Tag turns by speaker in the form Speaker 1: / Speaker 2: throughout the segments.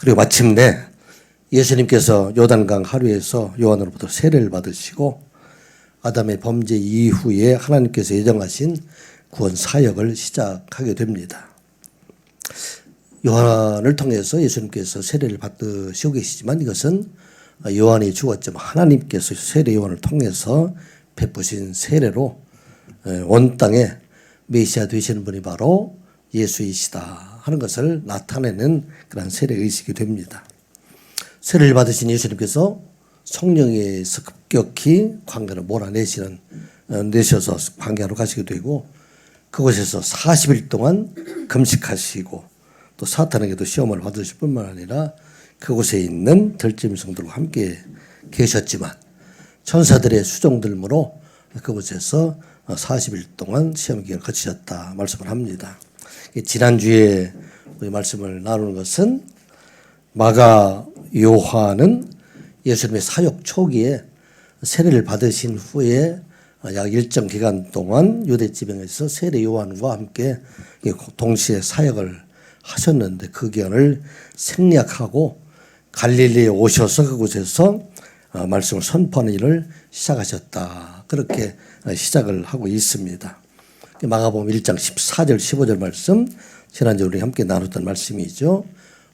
Speaker 1: 그리고 마침내 예수님께서 요단강 하류에서 요한으로부터 세례를 받으시고 아담의 범죄 이후에 하나님께서 예정하신 구원 사역을 시작하게 됩니다. 요한을 통해서 예수님께서 세례를 받으시고 계시지만 이것은 요한이 죽었지만 하나님께서 세례 요한을 통해서 베푸신 세례로 온 땅에 메시아 되시는 분이 바로 예수이시다 하는 것을 나타내는 그런 세례 의식이 됩니다. 세례를 받으신 예수님께서 성령에서 급격히 광야로 내셔서 광야로 가시게 되고 그곳에서 40일 동안 금식하시고 또 사탄에게도 시험을 받으실 뿐만 아니라 그곳에 있는 들짐승들과 함께 계셨지만 천사들의 수종들므로 그곳에서 40일 동안 시험 기간을 거치셨다 말씀을 합니다. 지난주에 우리 말씀을 나누는 것은 마가 요한은 예수님의 사역 초기에 세례를 받으신 후에 약 일정 기간 동안 유대 지방에서 세례 요한과 함께 동시에 사역을 하셨는데 그 기간을 생략하고 갈릴리에 오셔서 그곳에서 말씀을 선포하는 일을 시작하셨다. 그렇게 시작을 하고 있습니다. 마가복음 1장 14절 15절 말씀 지난주에 우리 함께 나눴던 말씀이죠.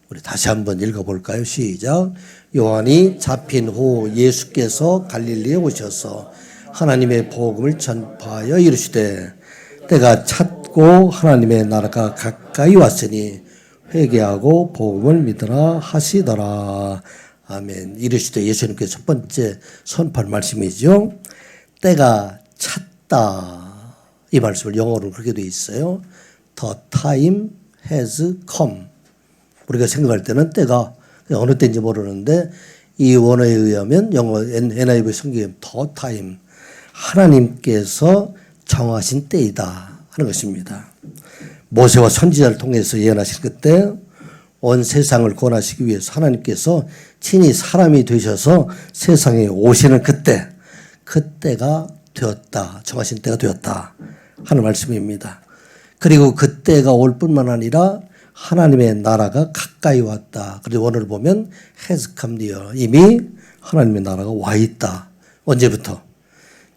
Speaker 1: 우리 다시 한번 읽어볼까요? 시작. 요한이 잡힌 후 예수께서 갈릴리에 오셔서 하나님의 복음을 전파하여 이르시되 때가 찼고 하나님의 나라가 가까이 왔으니 회개하고 복음을 믿으라 하시더라. 아멘. 이르시되 예수님께서 첫 번째 선포할 말씀이죠. 때가 찼다. 이 말씀을 영어로 그렇게 되어 있어요. The time has come. 우리가 생각할 때는 때가 어느 때인지 모르는데 이 원어에 의하면 영어 NIV 성경에 the time 하나님께서 정하신 때이다 하는 것입니다. 모세와 선지자를 통해서 예언하신 그때 온 세상을 구원하시기 위해서 하나님께서 친히 사람이 되셔서 세상에 오시는 그때가 되었다. 정하신 때가 되었다 하는 말씀입니다. 그리고 그때가 올 뿐만 아니라 하나님의 나라가 가까이 왔다. 그리고 오늘 보면 has come near. 이미 하나님의 나라가 와 있다. 언제부터?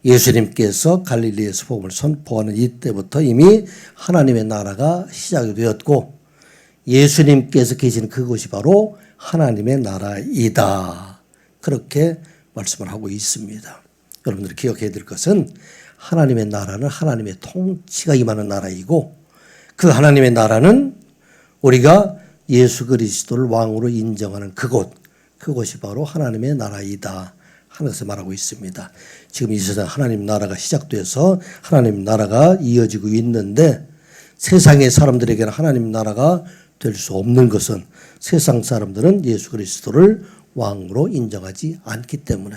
Speaker 1: 예수님께서 갈릴리에서 복음을 선포하는 이때부터 이미 하나님의 나라가 시작이 되었고 예수님께서 계신 그곳이 바로 하나님의 나라이다. 그렇게 말씀을 하고 있습니다. 여러분들이 기억해야 될 것은 하나님의 나라는 하나님의 통치가 임하는 나라이고 그 하나님의 나라는 우리가 예수 그리스도를 왕으로 인정하는 그곳이 바로 하나님의 나라이다 하는 것을 말하고 있습니다. 지금 이 세상 하나님 나라가 시작돼서 하나님 나라가 이어지고 있는데 세상의 사람들에게는 하나님 나라가 될 수 없는 것은 세상 사람들은 예수 그리스도를 왕으로 인정하지 않기 때문에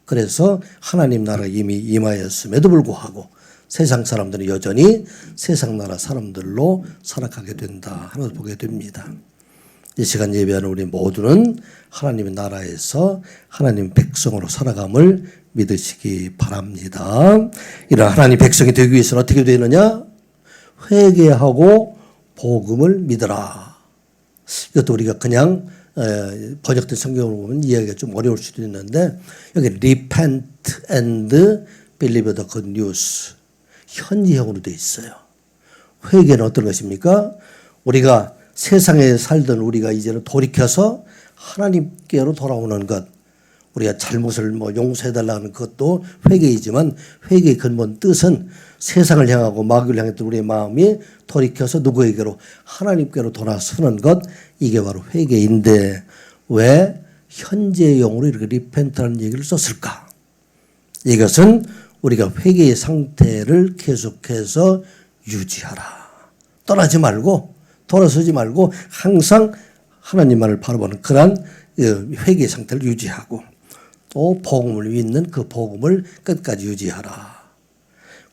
Speaker 1: 그래서 하나님 나라가 이미 임하였음에도 불구하고 세상 사람들은 여전히 세상 나라 사람들로 살아가게 된다 하는 것을 보게 됩니다. 이 시간 예배하는 우리 모두는 하나님의 나라에서 하나님 백성으로 살아감을 믿으시기 바랍니다. 이런 하나님 백성이 되기 위해서는 어떻게 되느냐? 회개하고 복음을 믿어라. 이것도 우리가 그냥 번역된 성경을 보면 이해하기가 좀 어려울 수도 있는데 여기 repent and believe the good news 현지형으로 되어 있어요. 회개는 어떤 것입니까? 우리가 세상에 살던 우리가 이제는 돌이켜서 하나님께로 돌아오는 것. 우리가 잘못을 용서해달라는 것도 회개이지만 회개의 근본 뜻은 세상을 향하고 마귀를 향했던 우리의 마음이 돌이켜서 누구에게로? 하나님께로 돌아서는 것. 이게 바로 회개인데 왜 현재형으로 이렇게 리펜트라는 얘기를 썼을까? 이것은 우리가 회개의 상태를 계속해서 유지하라. 떠나지 말고 돌아서지 말고 항상 하나님만을 바라보는 그러한 회개의 상태를 유지하고 또 복음을 믿는 그 복음을 끝까지 유지하라.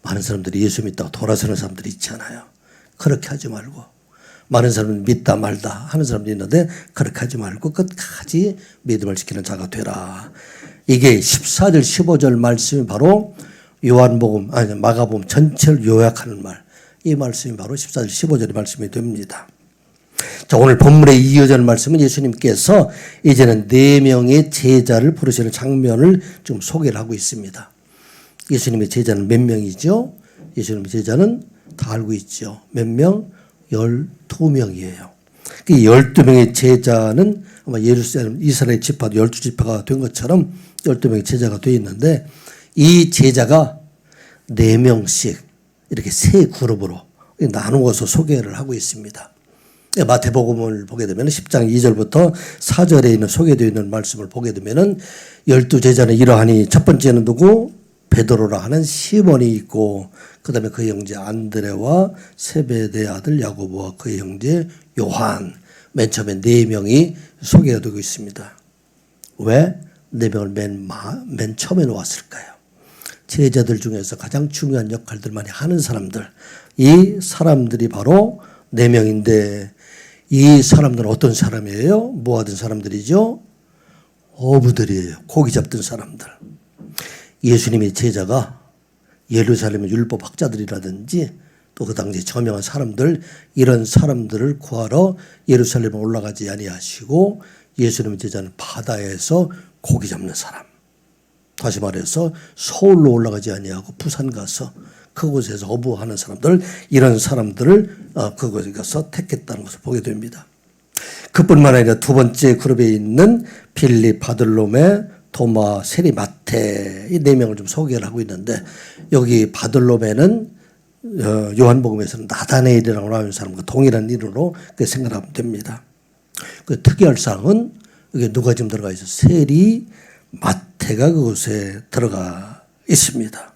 Speaker 1: 많은 사람들이 예수 믿다가 돌아서는 사람들이 있잖아요. 그렇게 하지 말고 많은 사람은 믿다 말다 하는 사람들이 있는데 그렇게 하지 말고 끝까지 믿음을 지키는 자가 되라. 이게 14절 15절 말씀이 바로 마가복음 전체를 요약하는 말. 이 말씀이 바로 14절 15절의 말씀이 됩니다. 자, 오늘 본문에 이어지는 말씀은 예수님께서 이제는 4명의 제자를 부르시는 장면을 좀 소개를 하고 있습니다. 예수님의 제자는 몇 명이죠? 예수님의 제자는 다 알고 있죠. 몇 명? 12명이에요. 그 12명의 제자는 아마 예루살렘 이스라엘 지파도 12지파가 된 것처럼 12명의 제자가 되어 있는데, 이 제자가 4명씩 이렇게 세 그룹으로 나누어서 소개를 하고 있습니다. 마태복음을 보게 되면 10장 2절부터 4절에 있는 소개되어 있는 말씀을 보게 되면 12제자는 이러하니, 첫 번째는 누구? 베드로라 하는 시몬이 있고, 그 다음에 그의 형제 안드레와 세베대의 아들 야고보와 그의 형제 요한, 맨 처음에 4명이 소개가 되고 있습니다. 왜 4명을 맨 처음에 놓았을까요? 제자들 중에서 가장 중요한 역할들 많이 하는 사람들, 이 사람들이 바로 4명인데, 이 사람들은 어떤 사람이에요? 뭐 하던 사람들이죠? 어부들이에요. 고기 잡던 사람들. 예수님의 제자가 예루살렘의 율법 학자들이라든지 또 그 당시 저명한 사람들, 이런 사람들을 구하러 예루살렘에 올라가지 아니하시고, 예수님의 제자는 바다에서 고기 잡는 사람, 다시 말해서 서울로 올라가지 아니하고 부산 가서 그곳에서 어부하는 사람들, 이런 사람들을 그곳에 가서 택했다는 것을 보게 됩니다. 그뿐만 아니라 두 번째 그룹에 있는 빌립, 바들로메, 도마, 세리, 마태, 이 4명을 좀 소개를 하고 있는데, 여기 바들로메는 요한복음에서는 나다네일이라고 나오는 사람과 동일한 이름으로 생각하면 됩니다. 그 특이할 사항은 여기 누가 지금 들어가 있어요? 세리, 마태가 그곳에 들어가 있습니다.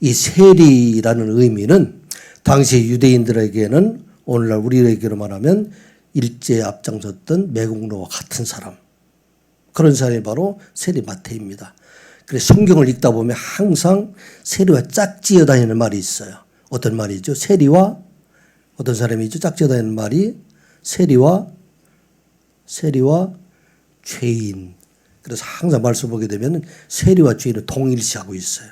Speaker 1: 이 세리라는 의미는 당시 유대인들에게는 오늘날 우리에게로 말하면 일제에 앞장섰던 매국노와 같은 사람, 그런 사람이 바로 세리 마태입니다. 그래서 성경을 읽다 보면 항상 세리와 짝지어 다니는 말이 있어요. 어떤 말이죠? 세리와 어떤 사람이죠? 짝지어 다니는 말이 세리와 죄인. 그래서 항상 말씀 보게 되면 세리와 죄인을 동일시하고 있어요.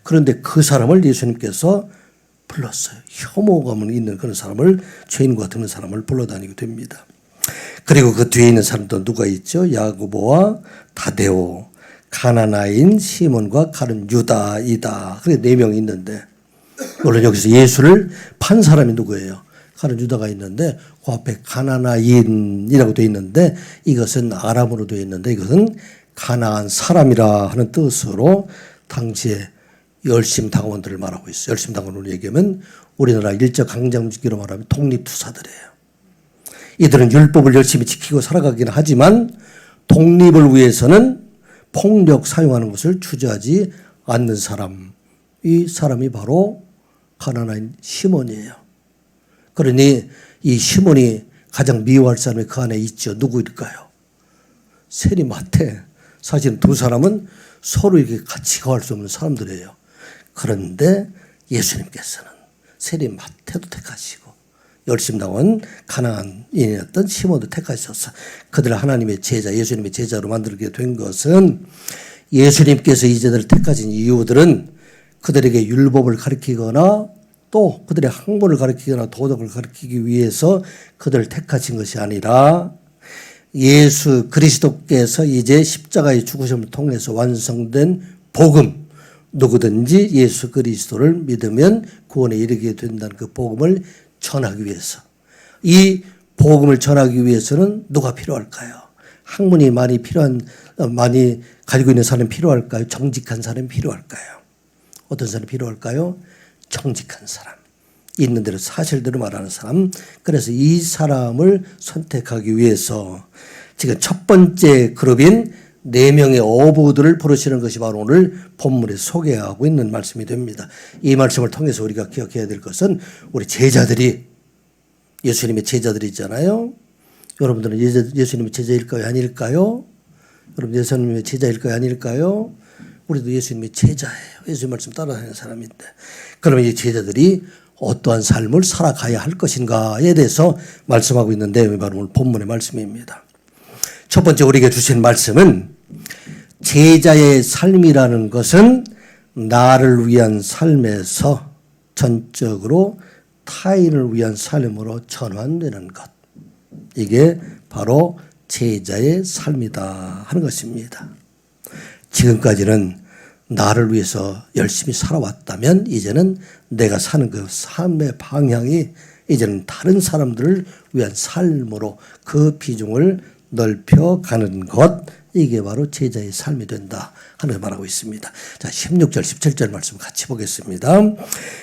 Speaker 1: 그런데 그 사람을 예수님께서 불렀어요. 혐오감을 있는 그런 사람을, 죄인과 같은 사람을 불러다니게 됩니다. 그리고 그 뒤에 있는 사람도 누가 있죠? 야고보와 다데오, 가나나인 시몬과 가룟 유다이다. 그게 4명이 있는데, 물론 여기서 예수를 판 사람이 누구예요? 가룟 유다가 있는데, 그 앞에 가나나인이라고 되어 있는데, 이것은 아람어로 되어 있는데, 이것은 가나안 사람이라 하는 뜻으로 당시에 열심당원들을 말하고 있어요. 열심당원으로 얘기하면 우리나라 일제강점기로 말하면 독립투사들이에요. 이들은 율법을 열심히 지키고 살아가긴 하지만 독립을 위해서는 폭력 사용하는 것을 주저하지 않는 사람, 이 사람이 바로 가나나인 시몬이에요. 그러니 이 시몬이 가장 미워할 사람이 그 안에 있죠. 누구일까요? 세리 마태. 사실 두 사람은 서로 이렇게 같이 거할 수 없는 사람들이에요. 그런데 예수님께서는 세리 마태도 택하시고 열심당원 가나안인이었던 시몬도 택하셔서 그들을 하나님의 제자, 예수님의 제자로 만들게 된 것은, 예수님께서 이 제자를 택하신 이유들은 그들에게 율법을 가르치거나 또 그들의 학문을 가르치거나 도덕을 가르치기 위해서 그들을 택하신 것이 아니라, 예수 그리스도께서 이제 십자가의 죽으심을 통해서 완성된 복음, 누구든지 예수 그리스도를 믿으면 구원에 이르게 된다는 그 복음을 전하기 위해서, 이 복음을 전하기 위해서는 누가 필요할까요? 학문이 많이 가지고 있는 사람이 필요할까요? 정직한 사람이 필요할까요? 어떤 사람이 필요할까요? 정직한 사람, 있는 대로 사실대로 말하는 사람. 그래서 이 사람을 선택하기 위해서 지금 첫 번째 그룹인 4명의 어부들을 부르시는 것이 바로 오늘 본문에 소개하고 있는 말씀이 됩니다. 이 말씀을 통해서 우리가 기억해야 될 것은, 우리 제자들이 예수님의 제자들이잖아요. 여러분들은 예수님의 제자일까요? 아닐까요? 여러분 예수님의 제자일까요? 아닐까요? 우리도 예수님의 제자예요. 예수님 말씀 따라다니는 사람인데, 그러면 이 제자들이 어떠한 삶을 살아가야 할 것인가에 대해서 말씀하고 있는 내용이 바로 오늘 본문의 말씀입니다. 첫 번째 우리에게 주신 말씀은, 제자의 삶이라는 것은 나를 위한 삶에서 전적으로 타인을 위한 삶으로 전환되는 것. 이게 바로 제자의 삶이다 하는 것입니다. 지금까지는 나를 위해서 열심히 살아왔다면 이제는 내가 사는 그 삶의 방향이 이제는 다른 사람들을 위한 삶으로 그 비중을 넓혀가는 것, 이게 바로 제자의 삶이 된다 하는 걸 말하고 있습니다. 자, 16절 17절 말씀 같이 보겠습니다.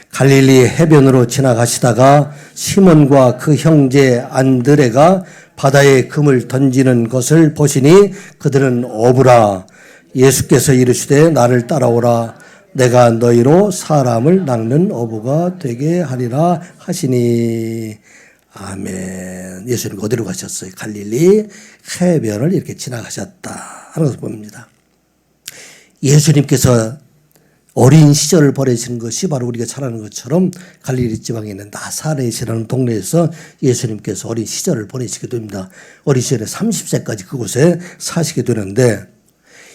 Speaker 1: 갈릴리 해변으로 지나가시다가 시몬과 그 형제 안드레가 바다에 금을 던지는 것을 보시니 그들은 어부라. 예수께서 이르시되 나를 따라오라. 내가 너희로 사람을 낚는 어부가 되게 하리라 하시니. 아멘. 예수님 어디로 가셨어요? 갈릴리 해변을 이렇게 지나가셨다 하는 것을 봅니다. 예수님께서 어린 시절을 보내신 것이 바로 우리가 잘 아는 것처럼 갈릴리 지방에 있는 나사렛이라는 동네에서 예수님께서 어린 시절을 보내시게 됩니다. 어린 시절에 30세까지 그곳에 사시게 되는데,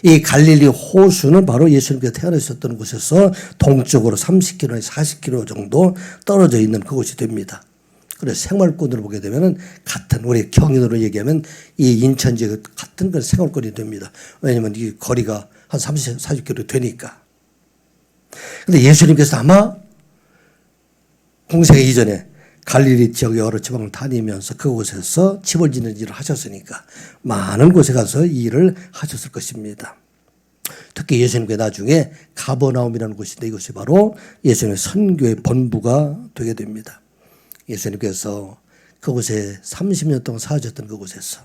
Speaker 1: 이 갈릴리 호수는 바로 예수님께서 태어나셨던 곳에서 동쪽으로 30km에서 40km 정도 떨어져 있는 그곳이 됩니다. 그래서 생활권으로 보게 되면은 같은, 우리 경인으로 얘기하면 이 인천지에 같은 그런 생활권이 됩니다. 왜냐면 이 거리가 한 30, 40km 되니까. 근데 예수님께서 아마 공생 이전에 갈릴리 지역 여러 지방을 다니면서 그곳에서 집을 짓는 일을 하셨으니까 많은 곳에 가서 이 일을 하셨을 것입니다. 특히 예수님께 나중에 가버나움이라는 곳인데 이것이 바로 예수님의 선교의 본부가 되게 됩니다. 예수님께서 그곳에 30년 동안 사셨던 그곳에서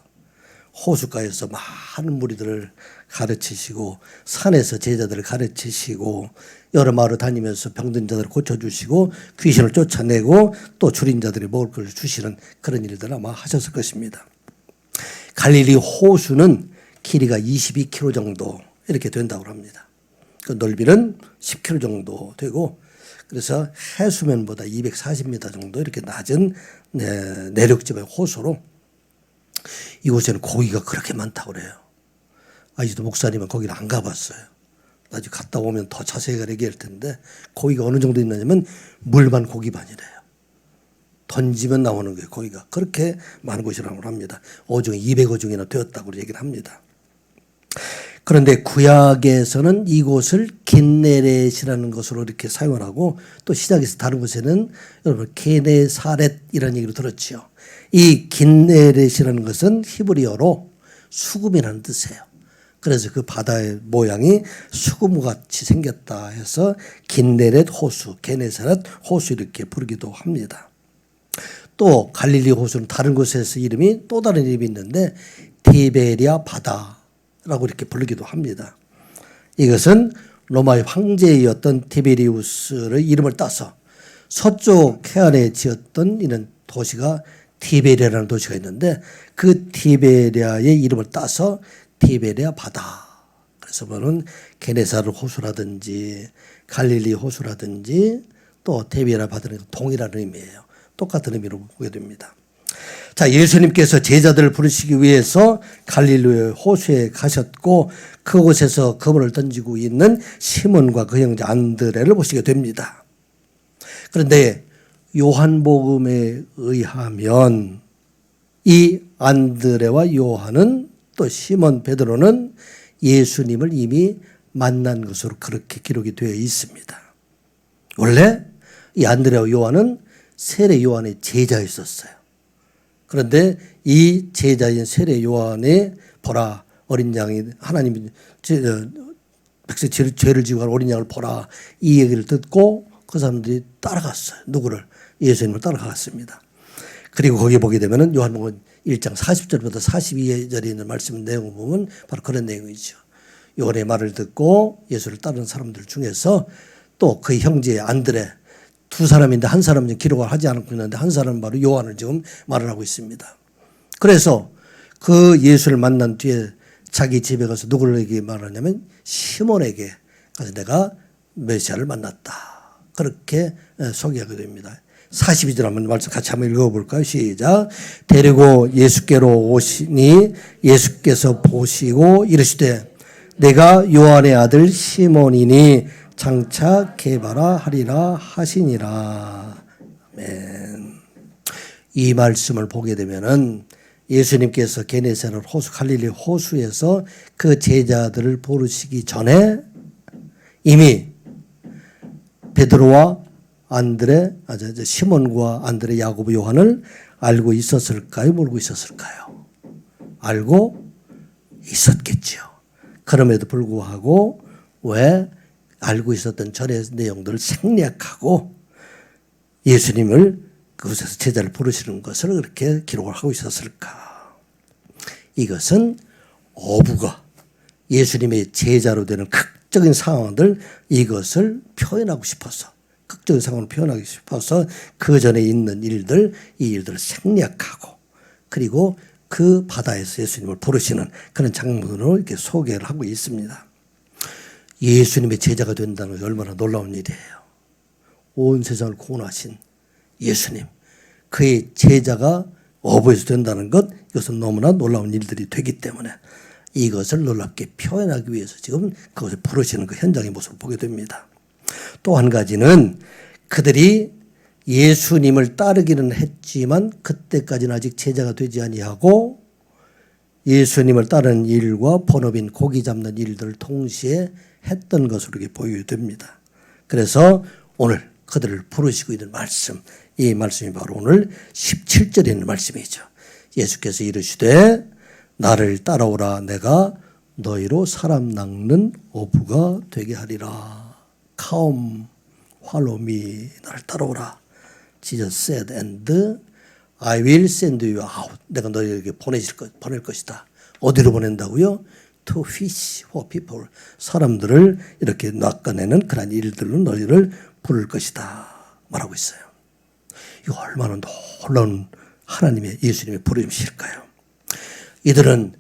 Speaker 1: 호숫가에서 많은 무리들을 가르치시고 산에서 제자들을 가르치시고 여러 마을을 다니면서 병든 자들을 고쳐주시고 귀신을 쫓아내고 또 줄인 자들이 먹을 걸 주시는 그런 일들을 아마 하셨을 것입니다. 갈릴리 호수는 길이가 22km 정도 이렇게 된다고 합니다. 그 넓이는 10km 정도 되고, 그래서 해수면보다 240m 정도 이렇게 낮은 내륙지방의 호수로, 이곳에는 고기가 그렇게 많다고 그래요. 아직도 목사님은 거기를 안 가봤어요. 나중에 갔다 오면 더 자세히 얘기할 텐데, 고기가 어느 정도 있느냐면 물만 고기반이래요. 던지면 나오는 거예요. 고기가 그렇게 많은 곳이라고 합니다. 어종이 200어종이나 되었다고 얘기를 합니다. 그런데 구약에서는 이곳을 긴네렛이라는 것으로 이렇게 사용을 하고, 또 시작에서 다른 곳에는 여러분 게네사렛이라는 얘기를 들었죠. 이 긴네렛이라는 것은 히브리어로 수금이라는 뜻이에요. 그래서 그 바다의 모양이 수금같이 생겼다 해서 긴네렛 호수, 게네사렛 호수 이렇게 부르기도 합니다. 또 갈릴리 호수는 다른 곳에서 이름이 또 다른 이름이 있는데 티베리아 바다라고 이렇게 부르기도 합니다. 이것은 로마의 황제였던 티베리우스의 이름을 따서 서쪽 해안에 지었던 이런 도시가 티베리아라는 도시가 있는데, 그 티베리아의 이름을 따서 티베리아 바다. 그래서 보는 게네사렛 호수라든지 갈릴리 호수라든지 또 티베리아 바다는 동일한 의미예요. 똑같은 의미로 보게 됩니다. 자, 예수님께서 제자들을 부르시기 위해서 갈릴리 호수에 가셨고, 그곳에서 그물을 던지고 있는 시몬과 그 형제 안드레를 보시게 됩니다. 그런데 요한복음에 의하면 이 안드레와 요한은, 또 시몬 베드로는 예수님을 이미 만난 것으로 그렇게 기록이 되어 있습니다. 원래 이 안드레와 요한은 세례 요한의 제자였었어요. 그런데 이 제자인 세례 요한의 보라 어린 양이 하나님이 백성 죄를 지고 간 어린 양을 보라, 이 얘기를 듣고 그 사람들이 따라갔어요. 누구를? 예수님을 따라갔습니다. 그리고 거기 보게 되면은 요한복음 1장 40절부터 42절에 있는 말씀 내용을 보면 바로 그런 내용이죠. 요한의 말을 듣고 예수를 따르는 사람들 중에서 또 그 형제 안드레, 두 사람인데 한 사람은 기록을 하지 않고 있는데 한 사람은 바로 요한을 지금 말을 하고 있습니다. 그래서 그 예수를 만난 뒤에 자기 집에 가서 누구에게 말하냐면 시몬에게 가서 내가 메시아를 만났다, 그렇게 소개하게 됩니다. 42절 한번 말씀 같이 한번 읽어볼까요? 시작. 데리고 예수께로 오시니 예수께서 보시고 이르시되 내가 요한의 아들 시몬이니 장차 개바라 하리라 하시니라. 아멘. 이 말씀을 보게 되면은 예수님께서 게네사렛 호수, 갈릴리 호수에서 그 제자들을 부르시기 전에 이미 베드로와 시몬과 안드레, 야고보, 요한을 알고 있었을까요? 모르고 있었을까요? 알고 있었겠죠. 그럼에도 불구하고 왜 알고 있었던 전의 내용들을 생략하고 예수님을 그곳에서 제자를 부르시는 것을 그렇게 기록을 하고 있었을까? 이것은 어부가 예수님의 제자로 되는 극적인 상황들, 이것을 표현하고 싶어서, 극적인 상황을 표현하고 싶어서 그 전에 있는 일들, 이 일들을 생략하고, 그리고 그 바다에서 예수님을 부르시는 그런 장면으로 이렇게 소개를 하고 있습니다. 예수님의 제자가 된다는 게 얼마나 놀라운 일이에요. 온 세상을 구원하신 예수님, 그의 제자가 어부에서 된다는 것, 이것은 너무나 놀라운 일들이 되기 때문에 이것을 놀랍게 표현하기 위해서 지금 그것을 부르시는 그 현장의 모습을 보게 됩니다. 또 한 가지는 그들이 예수님을 따르기는 했지만 그때까지는 아직 제자가 되지 아니하고 예수님을 따르는 일과 본업인 고기 잡는 일들을 동시에 했던 것으로 이렇게 보여됩니다. 그래서 오늘 그들을 부르시고 있는 말씀, 이 말씀이 바로 오늘 17절에 있는 말씀이죠. 예수께서 이르시되 나를 따라오라, 내가 너희로 사람 낚는 어부가 되게 하리라. Come, follow me. 나를 따라오라. Jesus said, and I will send you out. 내가 너희에게 보낼 것이다. 어디로 보낸다고요? To fish for people. 사람들을 이렇게 낚아내는 그런 일들로 너희를 부를 것이다 말하고 있어요. 이거 얼마나 놀라운 하나님의, 예수님의 부르심일까요? 이들은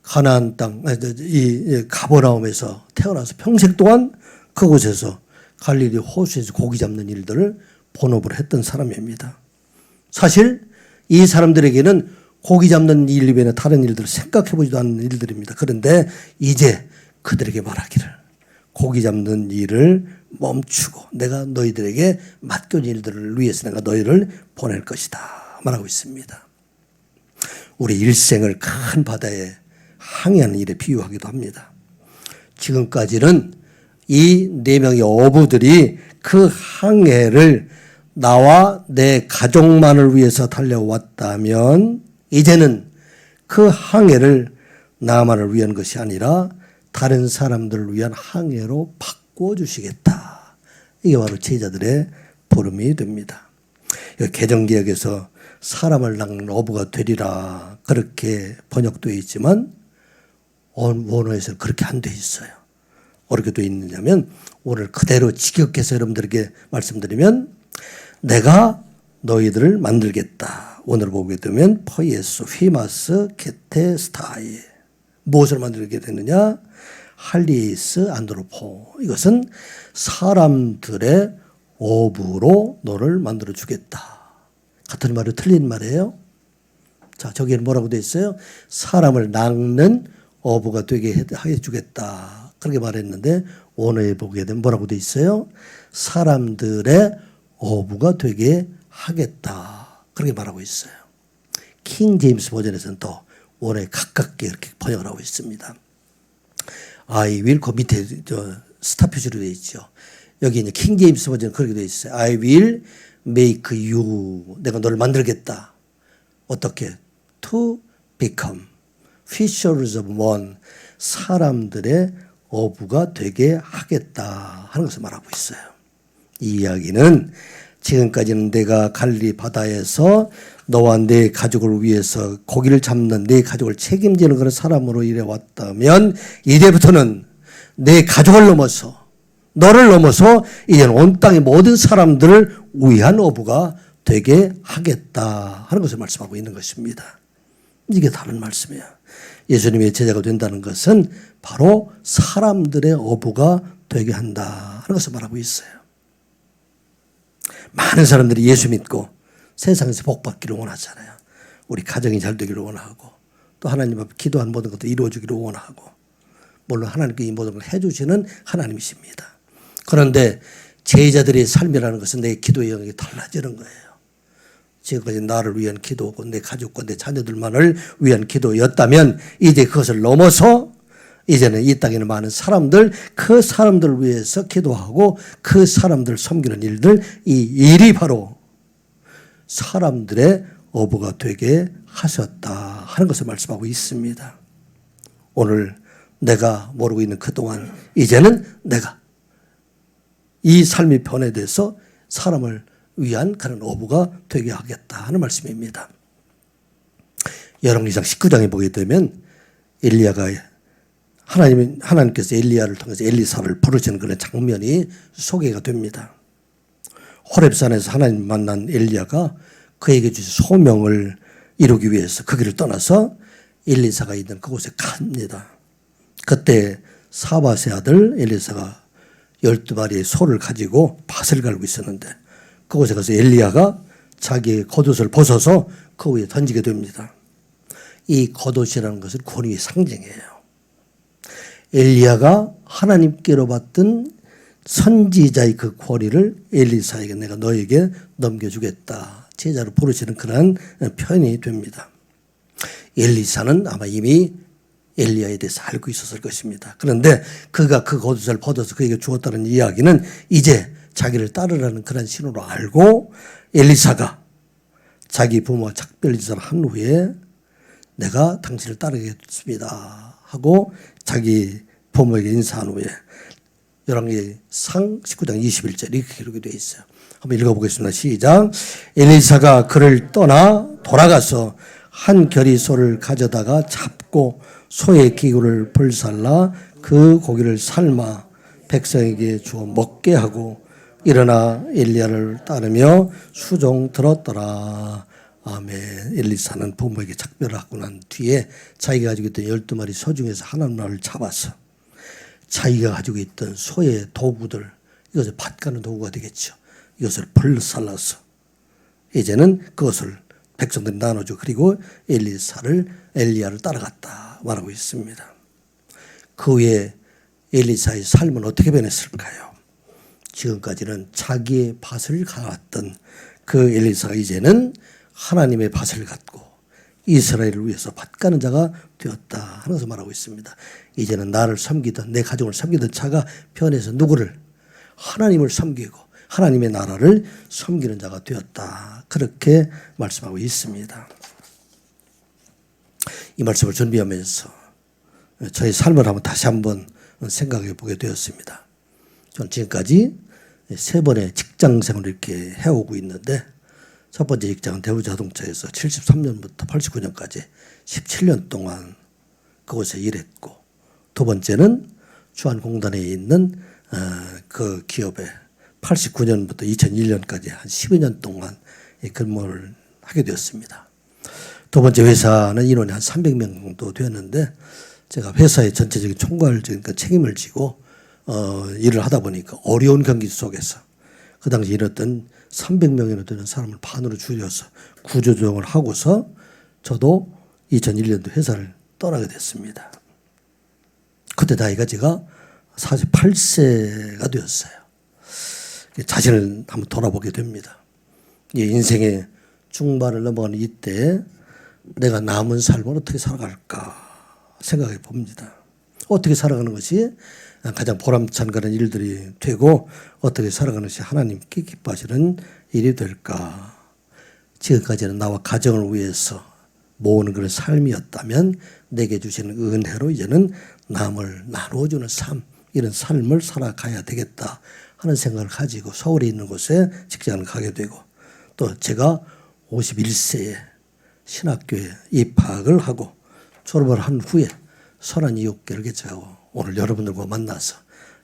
Speaker 1: 가나안 땅, 이 가버나움에서 태어나서 평생 동안 그곳에서 갈릴리 호수에서 고기 잡는 일들을 본업으로 했던 사람입니다. 사실 이 사람들에게는 고기 잡는 일 이외에는 다른 일들을 생각해보지도 않는 일들입니다. 그런데 이제 그들에게 말하기를 고기 잡는 일을 멈추고 내가 너희들에게 맡겨진 일들을 위해서 내가 너희를 보낼 것이다 말하고 있습니다. 우리 일생을 큰 바다에 항해하는 일에 비유하기도 합니다. 지금까지는 이 4명의 어부들이 그 항해를 나와 내 가족만을 위해서 달려왔다면 이제는 그 항해를 나만을 위한 것이 아니라 다른 사람들을 위한 항해로 바꿔주시겠다. 이게 바로 제자들의 부름이 됩니다. 개정개혁에서 사람을 낚는 어부가 되리라 그렇게 번역되어 있지만 원어에서는 그렇게 안 되어 있어요. 어떻게 되어 있느냐면 오늘 그대로 직역해서 여러분들에게 말씀드리면 내가 너희들을 만들겠다. 오늘 보게 되면 포예스, 휘마스, 게테, 스타이. 무엇을 만들게 되느냐? 할리스, 안드로포. 이것은 사람들의 어부로 너를 만들어 주겠다. 같은 말이 틀린 말이에요. 자, 저기에는 뭐라고 되어 있어요? 사람을 낚는 어부가 되게 해 주겠다. 그렇게 말했는데 원어에 보게 되면 뭐라고 되어 있어요? 사람들의 어부가 되게 하겠다. 그렇게 말하고 있어요. 킹 제임스 버전에서는 더 원어에 가깝게 이렇게 번역을 하고 있습니다. I will, 그 밑에 스타 표시로 되어 있죠. 여기 이제 킹 제임스 버전 그렇게 되어 있어요. I will make you. 내가 너를 만들겠다. 어떻게? To become fishers of men. 사람들의 어부가 되게 하겠다 하는 것을 말하고 있어요. 이 이야기는 지금까지는 내가 갈릴리 바다에서 너와 내 가족을 위해서 고기를 잡는 내 가족을 책임지는 그런 사람으로 일해왔다면 이제부터는 내 가족을 넘어서 너를 넘어서 이제는 온 땅의 모든 사람들을 위한 어부가 되게 하겠다 하는 것을 말씀하고 있는 것입니다. 이게 다른 말씀이야. 예수님의 제자가 된다는 것은 바로 사람들의 어부가 되게 한다 하는 것을 말하고 있어요. 많은 사람들이 예수 믿고 세상에서 복 받기를 원하잖아요. 우리 가정이 잘 되기를 원하고 또 하나님 앞에 기도한 모든 것도 이루어지기를 원하고 물론 하나님께 이 모든 걸 해주시는 하나님이십니다. 그런데 제자들의 삶이라는 것은 내 기도의 영역이 달라지는 거예요. 지금까지 나를 위한 기도고 내 가족과 내 자녀들만을 위한 기도였다면 이제 그것을 넘어서 이제는 이 땅에는 많은 사람들, 그 사람들을 위해서 기도하고 그 사람들 섬기는 일들, 이 일이 바로 사람들의 어부가 되게 하셨다 하는 것을 말씀하고 있습니다. 오늘 내가 모르고 있는 그동안 이제는 내가 이 삶의 변에 대해서 사람을 위한 그런 어부가 되게 하겠다 하는 말씀입니다. 열왕기상 19장에 보게 되면 엘리야가 하나님께서 엘리야를 통해서 엘리사를 부르시는 그런 장면이 소개가 됩니다. 호렙산에서 하나님 만난 엘리야가 그에게 주신 소명을 이루기 위해서 그 길을 떠나서 엘리사가 있는 그곳에 갑니다. 그때 사밧의 아들 엘리사가 12마리의 소를 가지고 밭을 갈고 있었는데 그곳에 가서 엘리야가 자기의 겉옷을 벗어서 그 위에 던지게 됩니다. 이 겉옷이라는 것은 권위의 상징이에요. 엘리야가 하나님께로 받던 선지자의 그 권위를 엘리사에게 내가 너에게 넘겨주겠다. 제자로 부르시는 그러한 표현이 됩니다. 엘리사는 아마 이미 엘리야에 대해서 알고 있었을 것입니다. 그런데 그가 그 겉옷을 벗어서 그에게 주었다는 이야기는 이제 자기를 따르라는 그런 신호로 알고 엘리사가 자기 부모와 작별인사를 한 후에 내가 당신을 따르겠습니다 하고 자기 부모에게 인사한 후에 열왕기상 19장 21절 이렇게 기록이 되어 있어요. 한번 읽어보겠습니다. 시작. 엘리사가 그를 떠나 돌아가서 한 겨리 소를 가져다가 잡고 소의 기구를 불살라 그 고기를 삶아 백성에게 주어 먹게 하고 일어나 엘리야를 따르며 수종 들었더라. 아멘. 엘리사는 부모에게 작별을 하고 난 뒤에 자기가 가지고 있던 12마리 소 중에서 하나를 잡아서 자기가 가지고 있던 소의 도구들, 이것을 밭 가는 도구가 되겠죠. 이것을 불살라서 이제는 그것을 백성들이 나눠주고 그리고 엘리야를 따라갔다 말하고 있습니다. 그 후에 엘리사의 삶은 어떻게 변했을까요? 지금까지는 자기의 밭을 가왔던 그 엘리사가 이제는 하나님의 밭을 갖고 이스라엘을 위해서 밭 가는 자가 되었다 하는 것을 말하고 있습니다. 이제는 나를 섬기던 내 가정을 섬기던 자가 변해서 누구를? 하나님을 섬기고 하나님의 나라를 섬기는 자가 되었다. 그렇게 말씀하고 있습니다. 이 말씀을 준비하면서 저의 삶을 다시 한번 생각해 보게 되었습니다. 저는 지금까지 3번의 직장 생활을 이렇게 해오고 있는데 첫 번째 직장은 대우자동차에서 73년부터 89년까지 17년 동안 그곳에 일했고 두 번째는 주한공단에 있는 그 기업에 89년부터 2001년까지 한 12년 동안 근무를 하게 되었습니다. 두 번째 회사는 인원이 한 300명 정도 되었는데 제가 회사의 전체적인 총괄적인 책임을 지고 일을 하다 보니까 어려운 경기 속에서 그 당시 일했던 300명이나 되는 사람을 반으로 줄여서 구조조정을 하고서 저도 2001년도 회사를 떠나게 됐습니다. 그때 나이가 제가 48세가 되었어요. 자신을 한번 돌아보게 됩니다. 인생의 중반을 넘어가는 이때 내가 남은 삶을 어떻게 살아갈까 생각해 봅니다. 어떻게 살아가는 것이 가장 보람찬 그런 일들이 되고 어떻게 살아가는 것이 하나님께 기뻐하시는 일이 될까. 지금까지는 나와 가정을 위해서 모으는 그런 삶이었다면 내게 주시는 은혜로 이제는 남을 나누어주는 삶, 이런 삶을 살아가야 되겠다 하는 생각을 가지고 서울에 있는 곳에 직장을 가게 되고 또 제가 51세에 신학교에 입학을 하고 졸업을 한 후에 선한 이웃교를 개척하고 오늘 여러분들과 만나서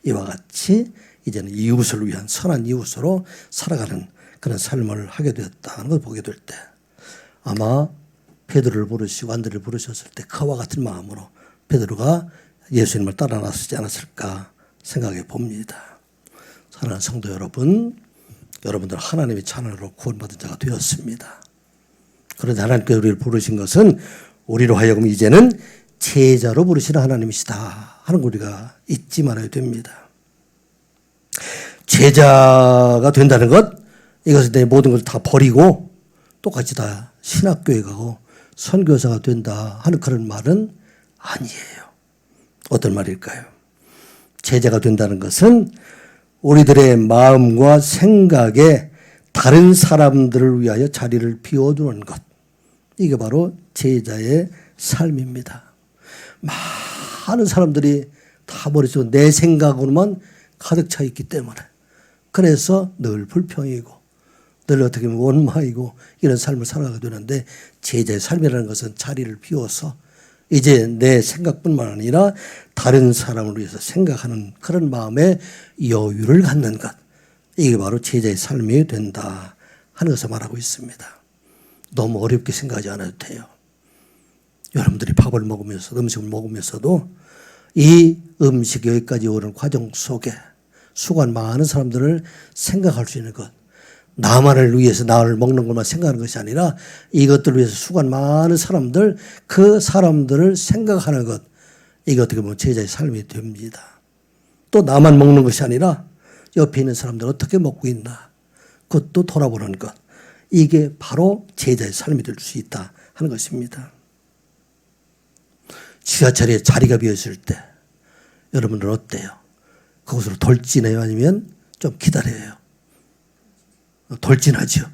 Speaker 1: 이와 같이 이제는 이웃을 위한 선한 이웃으로 살아가는 그런 삶을 하게 되었다는 걸 보게 될 때 아마 베드로를 부르시고 안드레를 부르셨을 때 그와 같은 마음으로 베드로가 예수님을 따라 나서지 않았을까 생각해 봅니다. 사랑하는 성도 여러분, 여러분들 하나님의 찬원으로 구원받은 자가 되었습니다. 그런데 하나님께서 우리를 부르신 것은 우리로 하여금 이제는 제자로 부르시는 하나님이시다 하는 거 우리가 잊지 말아야 됩니다. 제자가 된다는 것, 이것은 내 모든 걸 다 버리고 똑같이 다 신학교에 가고 선교사가 된다 하는 그런 말은 아니에요. 어떤 말일까요? 제자가 된다는 것은 우리들의 마음과 생각에 다른 사람들을 위하여 자리를 비워두는 것. 이게 바로 제자의 삶입니다. 많은 사람들이 다 머릿속에 내 생각으로만 가득 차 있기 때문에 그래서 늘 불평이고 늘 어떻게 보면 원망이고 이런 삶을 살아가게 되는데 제자의 삶이라는 것은 자리를 비워서 이제 내 생각뿐만 아니라 다른 사람을 위해서 생각하는 그런 마음의 여유를 갖는 것. 이게 바로 제자의 삶이 된다 하는 것을 말하고 있습니다. 너무 어렵게 생각하지 않아도 돼요. 여러분들이 밥을 먹으면서 음식을 먹으면서도 이 음식이 여기까지 오는 과정 속에 수고한 많은 사람들을 생각할 수 있는 것. 나만을 위해서 나를 먹는 것만 생각하는 것이 아니라 이것들을 위해서 수고한 많은 사람들, 그 사람들을 생각하는 것. 이게 어떻게 보면 제자의 삶이 됩니다. 또 나만 먹는 것이 아니라 옆에 있는 사람들 어떻게 먹고 있나. 그것도 돌아보는 것. 이게 바로 제자의 삶이 될 수 있다 하는 것입니다. 지하철에 자리가 비었을 때 여러분들 어때요? 그곳으로 돌진해요? 아니면 좀 기다려요? 돌진하죠.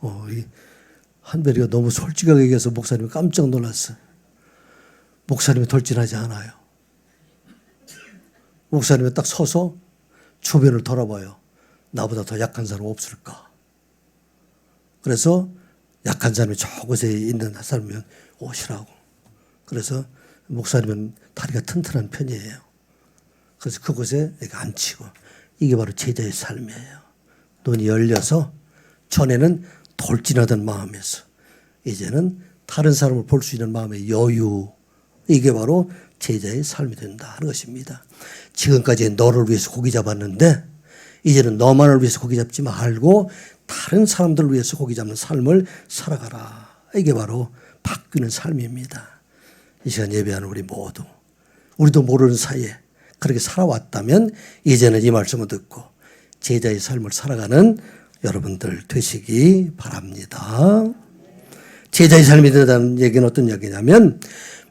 Speaker 1: 우리 한별이가 너무 솔직하게 얘기해서 목사님이 깜짝 놀랐어요. 목사님이 돌진하지 않아요. 목사님이 딱 서서 주변을 돌아봐요. 나보다 더 약한 사람 없을까? 그래서 약한 사람이 저곳에 있는 사람이면 오시라고. 그래서 목사님은 다리가 튼튼한 편이에요. 그래서 그곳에 앉히고. 이게 바로 제자의 삶이에요. 눈이 열려서 전에는 돌진하던 마음에서 이제는 다른 사람을 볼 수 있는 마음의 여유. 이게 바로 제자의 삶이 된다 하는 것입니다. 지금까지 너를 위해서 고기 잡았는데 이제는 너만을 위해서 고기 잡지 말고 다른 사람들을 위해서 고기 잡는 삶을 살아가라. 이게 바로 바뀌는 삶입니다. 이 시간 예배하는 우리 모두 우리도 모르는 사이에 그렇게 살아왔다면 이제는 이 말씀을 듣고 제자의 삶을 살아가는 여러분들 되시기 바랍니다. 제자의 삶이 된다는 얘기는 어떤 얘기냐면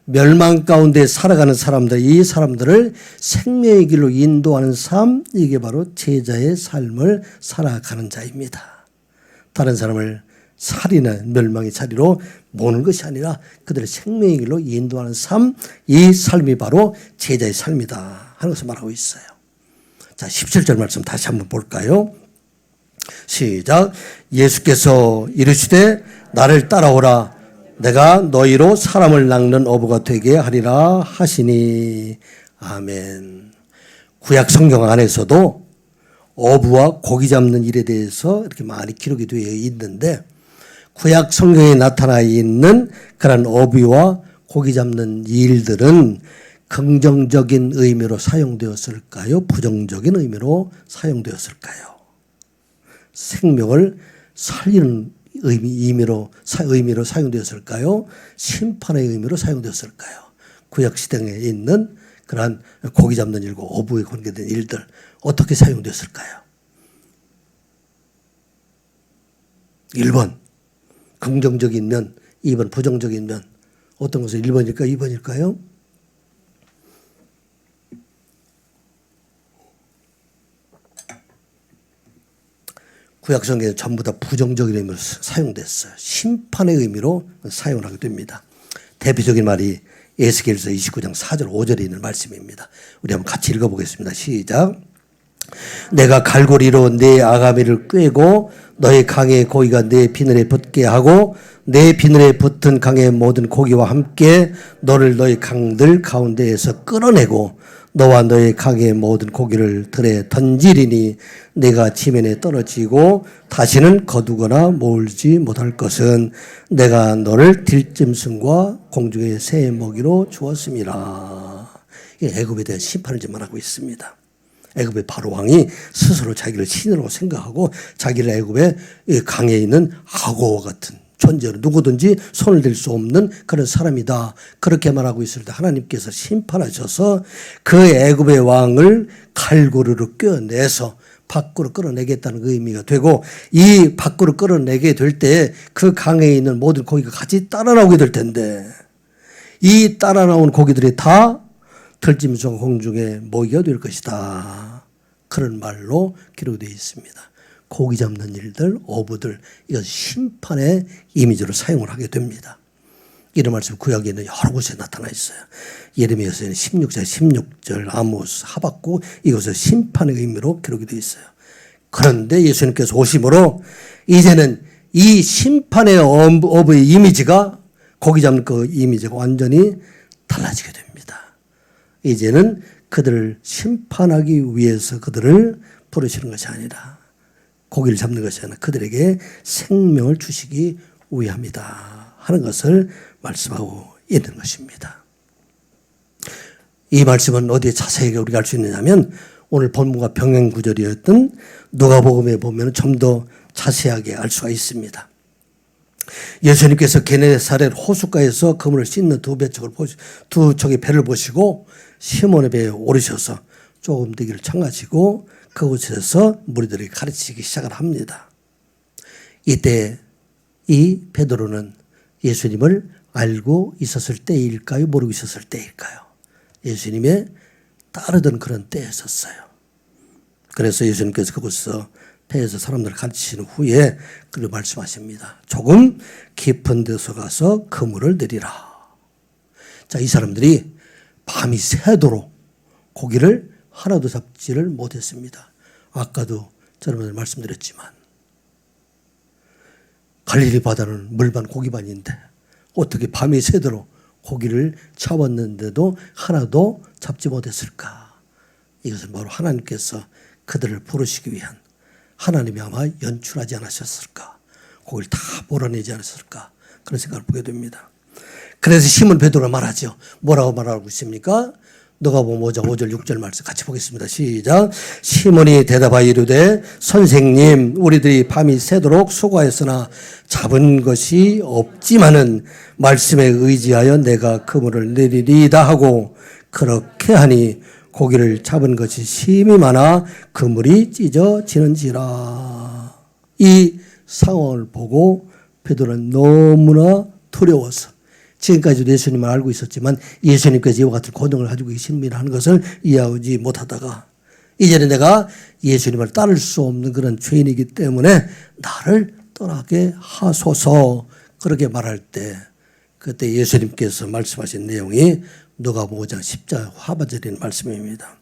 Speaker 1: 멸망 가운데 살아가는 사람들, 이 사람들을 생명의 길로 인도하는 삶, 이게 바로 제자의 삶을 살아가는 자입니다. 다른 사람을 살이나 멸망의 자리로 모는 것이 아니라 그들의 생명의 길로 인도하는 삶, 이 삶이 바로 제자의 삶이다 하는 것을 말하고 있어요. 자, 17절 말씀 다시 한번 볼까요? 시작. 예수께서 이르시되 나를 따라오라. 내가 너희로 사람을 낚는 어부가 되게 하리라 하시니. 아멘. 구약 성경 안에서도 어부와 고기 잡는 일에 대해서 이렇게 많이 기록이 되어 있는데 구약 성경에 나타나 있는 그런 어부와 고기 잡는 일들은 긍정적인 의미로 사용되었을까요? 부정적인 의미로 사용되었을까요? 생명을 살리는 의미로 사용되었을까요? 심판의 의미로 사용되었을까요? 구약시대에 있는 그러한 고기 잡는 일과 어부에 관계된 일들 어떻게 사용되었을까요? 1번 긍정적인 면, 2번 부정적인 면. 어떤 것은 1번일까요? 2번일까요? 구약성경에 전부 다 부정적인 의미로 사용됐어요. 심판의 의미로 사용을 하게 됩니다. 대표적인 말이 에스겔서 29장 4절 5절에 있는 말씀입니다. 우리 한번 같이 읽어보겠습니다. 시작. 내가 갈고리로 내 아가미를 꿰고 너의 강의 고기가 내 비늘에 붙게 하고 내 비늘에 붙은 강의 모든 고기와 함께 너를 너의 강들 가운데에서 끌어내고 너와 너의 강의 모든 고기를 들에 던지리니 내가 지면에 떨어지고 다시는 거두거나 몰지 못할 것은 내가 너를 들짐승과 공중의 새의 먹이로 주었음이라. 애굽에 대한 심판을 지금 말하고 있습니다. 애굽의 바로 왕이 스스로 자기를 신이라고 생각하고 자기를 애굽의 강에 있는 악어와 같은 존재로 누구든지 손을 댈 수 없는 그런 사람이다. 그렇게 말하고 있을 때 하나님께서 심판하셔서 그 애굽의 왕을 칼고루로 꿰어내서 밖으로 끌어내겠다는 그 의미가 되고, 이 밖으로 끌어내게 될 때 그 강에 있는 모든 고기가 같이 따라 나오게 될 텐데, 이 따라 나온 고기들이 다 들짐승 공중에 먹이가 될 것이다. 그런 말로 기록되어 있습니다. 고기 잡는 일들, 어부들, 이건 심판의 이미지로 사용을 하게 됩니다. 이런 말씀 구약에는 여러 곳에 나타나 있어요. 예레미야서에는 16장 16절, 아모스, 하박국, 이것은 심판의 의미로 기록이 되어 있어요. 그런데 예수님께서 오심으로 이제는 이 심판의 어부의 이미지가, 고기 잡는 그 이미지가 완전히 달라지게 됩니다. 이제는 그들을 심판하기 위해서 그들을 부르시는 것이 아니라, 고기를 잡는 것이 아니라 그들에게 생명을 주시기 위함이다 하는 것을 말씀하고 있는 것입니다. 이 말씀은 어디에 자세하게 우리가 알 수 있느냐면, 오늘 본문과 병행 구절이었던 누가복음에 보면 좀 더 자세하게 알 수가 있습니다. 예수님께서 게네사렛 호숫가에서 그물을 씻는 두 척의 배를 보시고 시몬의 배에 오르셔서 조금 더 길을 청하시고 그곳에서 무리들에게 가르치기 시작을 합니다. 이때 이 베드로는 예수님을 알고 있었을 때일까요? 모르고 있었을 때일까요? 예수님의 따르던 그런 때였었어요. 그래서 예수님께서 그곳에서 배에서 사람들을 가르치신 후에 그를 말씀하십니다. 조금 깊은 데서 가서 그물을 내리라. 자, 이 사람들이 밤이 새도록 고기를 하나도 잡지를 못했습니다. 아까도 여러분들 말씀드렸지만 갈릴리 바다는 물반 고기반인데 어떻게 밤이 새도록 고기를 잡았는데도 하나도 잡지 못했을까? 이것은 바로 하나님께서 그들을 부르시기 위한, 하나님이 아마 연출하지 않으셨을까? 고기를 다 몰아내지 않았을까? 그런 생각을 보게 됩니다. 그래서 시몬 베드로가 말하죠. 뭐라고 말하고 있습니까? 누가복음 5장 5절 6절 말씀 같이 보겠습니다. 시작. 시몬이 대답하여 이르되 선생님, 우리들이 밤이 새도록 수고하였으나 잡은 것이 없지만은 말씀에 의지하여 내가 그물을 내리리이다 하고, 그렇게 하니 고기를 잡은 것이 심히 많아 그물이 찢어지는지라. 이 상황을 보고 베드로는 너무나 두려워서, 지금까지도 예수님을 알고 있었지만 예수님께서 이와 같은 고능을 가지고 계십니다 하는 것을 이해하지 못하다가, 이제는 내가 예수님을 따를 수 없는 그런 죄인이기 때문에 나를 떠나게 하소서, 그렇게 말할 때 그때 예수님께서 말씀하신 내용이 누가복음 5장 10절 하반절에 있는 말씀입니다.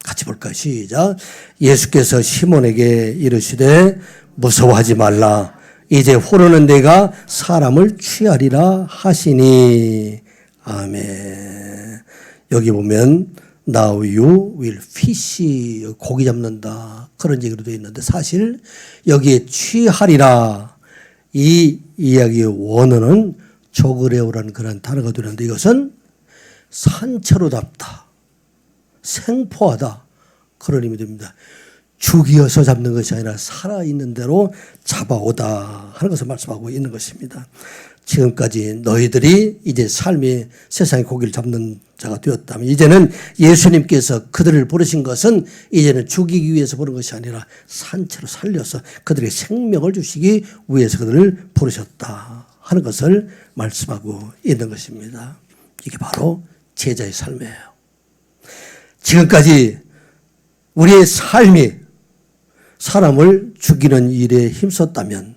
Speaker 1: 같이 볼까요? 시작. 예수께서 시몬에게 이르시되 무서워하지 말라. 이제 후로는 내가 사람을 취하리라 하시니. 아멘. 여기 보면 Now you will fish, 고기 잡는다 그런 얘기로 되어 있는데, 사실 여기에 취하리라 이 이야기의 원어는 조그레오라는 그런 단어가 되는데, 이것은 산채로 잡다, 생포하다 그런 의미 됩니다. 죽이어서 잡는 것이 아니라 살아있는 대로 잡아오다 하는 것을 말씀하고 있는 것입니다. 지금까지 너희들이 이제 삶이 세상의 고기를 잡는 자가 되었다면, 이제는 예수님께서 그들을 부르신 것은 이제는 죽이기 위해서 부른 것이 아니라 산채로 살려서 그들에게 생명을 주시기 위해서 그들을 부르셨다 하는 것을 말씀하고 있는 것입니다. 이게 바로 제자의 삶이에요. 지금까지 우리의 삶이 사람을 죽이는 일에 힘썼다면,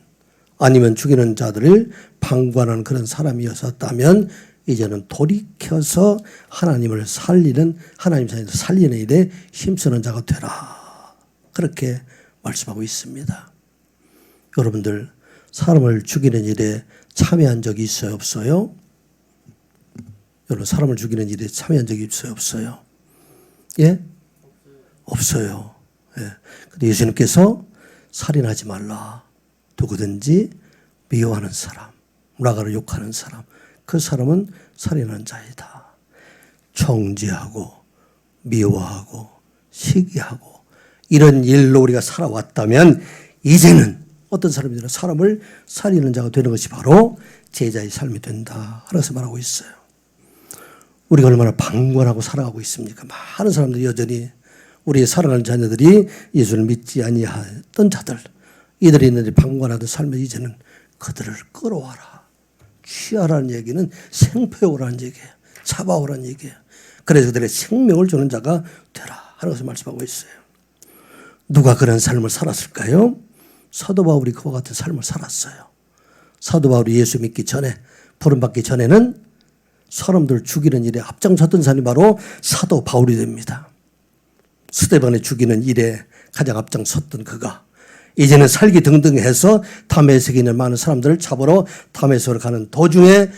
Speaker 1: 아니면 죽이는 자들을 방관하는 그런 사람이었다면, 이제는 돌이켜서 하나님을 살리는, 하나님 사이에서 살리는 일에 힘쓰는 자가 되라, 그렇게 말씀하고 있습니다. 여러분들 사람을 죽이는 일에 참여한 적이 있어요, 없어요? 여러분 사람을 죽이는 일에 참여한 적이 있어요, 없어요? 예? 없어요. 예. 근데 예수님께서 살인하지 말라. 누구든지 미워하는 사람, 나가를 욕하는 사람, 그 사람은 살인하는 자이다. 정죄하고 미워하고 시기하고 이런 일로 우리가 살아왔다면, 이제는 어떤 사람들은 사람을 살리는 자가 되는 것이 바로 제자의 삶이 된다 하면서 말하고 있어요. 우리가 얼마나 방관하고 살아가고 있습니까? 많은 사람들이 여전히 우리의 사랑하는 자녀들이 예수를 믿지 아니하던 자들, 이들이 있는데 방관하던 삶에 이제는 그들을 끌어와라. 취하라는 얘기는 생포해오라는 얘기예요. 잡아오라는 얘기예요. 그래서 그들의 생명을 주는 자가 되라 하는 것을 말씀하고 있어요. 누가 그런 삶을 살았을까요? 사도 바울이 그와 같은 삶을 살았어요. 사도 바울이 예수 믿기 전에, 부름받기 전에는 사람들 죽이는 일에 앞장섰던 사람이 바로 사도 바울이 됩니다. 스데반을 죽이는 일에 가장 앞장섰던 그가 이제는 살기 등등해서 다메섹에 있는 많은 사람들을 잡으러 다메섹으로 가는 도중에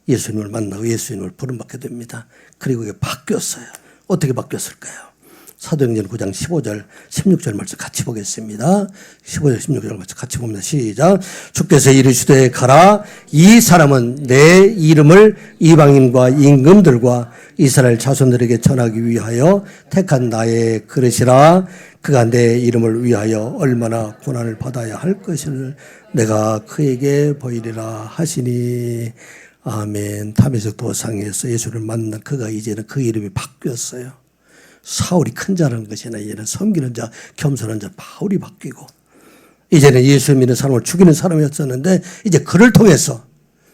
Speaker 1: 예수님을 만나고 예수님을 부름받게 됩니다. 그리고 이게 바뀌었어요. 어떻게 바뀌었을까요? 사도행전 9장 15절 16절 말씀 같이 보겠습니다. 15절 16절 말씀 같이 봅니다. 시작. 주께서 이르시되 가라. 이 사람은 내 이름을 이방인과 임금들과 이스라엘 자손들에게 전하기 위하여 택한 나의 그릇이라. 그가 내 이름을 위하여 얼마나 고난을 받아야 할 것을 내가 그에게 보이리라 하시니. 아멘. 다메섹 도상에서 예수를 만난 그가 이제는 그 이름이 바뀌었어요. 사울이 큰 자라는 것이 아니라 이제는 섬기는 자, 겸손한 자 바울이 바뀌고, 이제는 예수 믿는 사람을 죽이는 사람이었었는데 이제 그를 통해서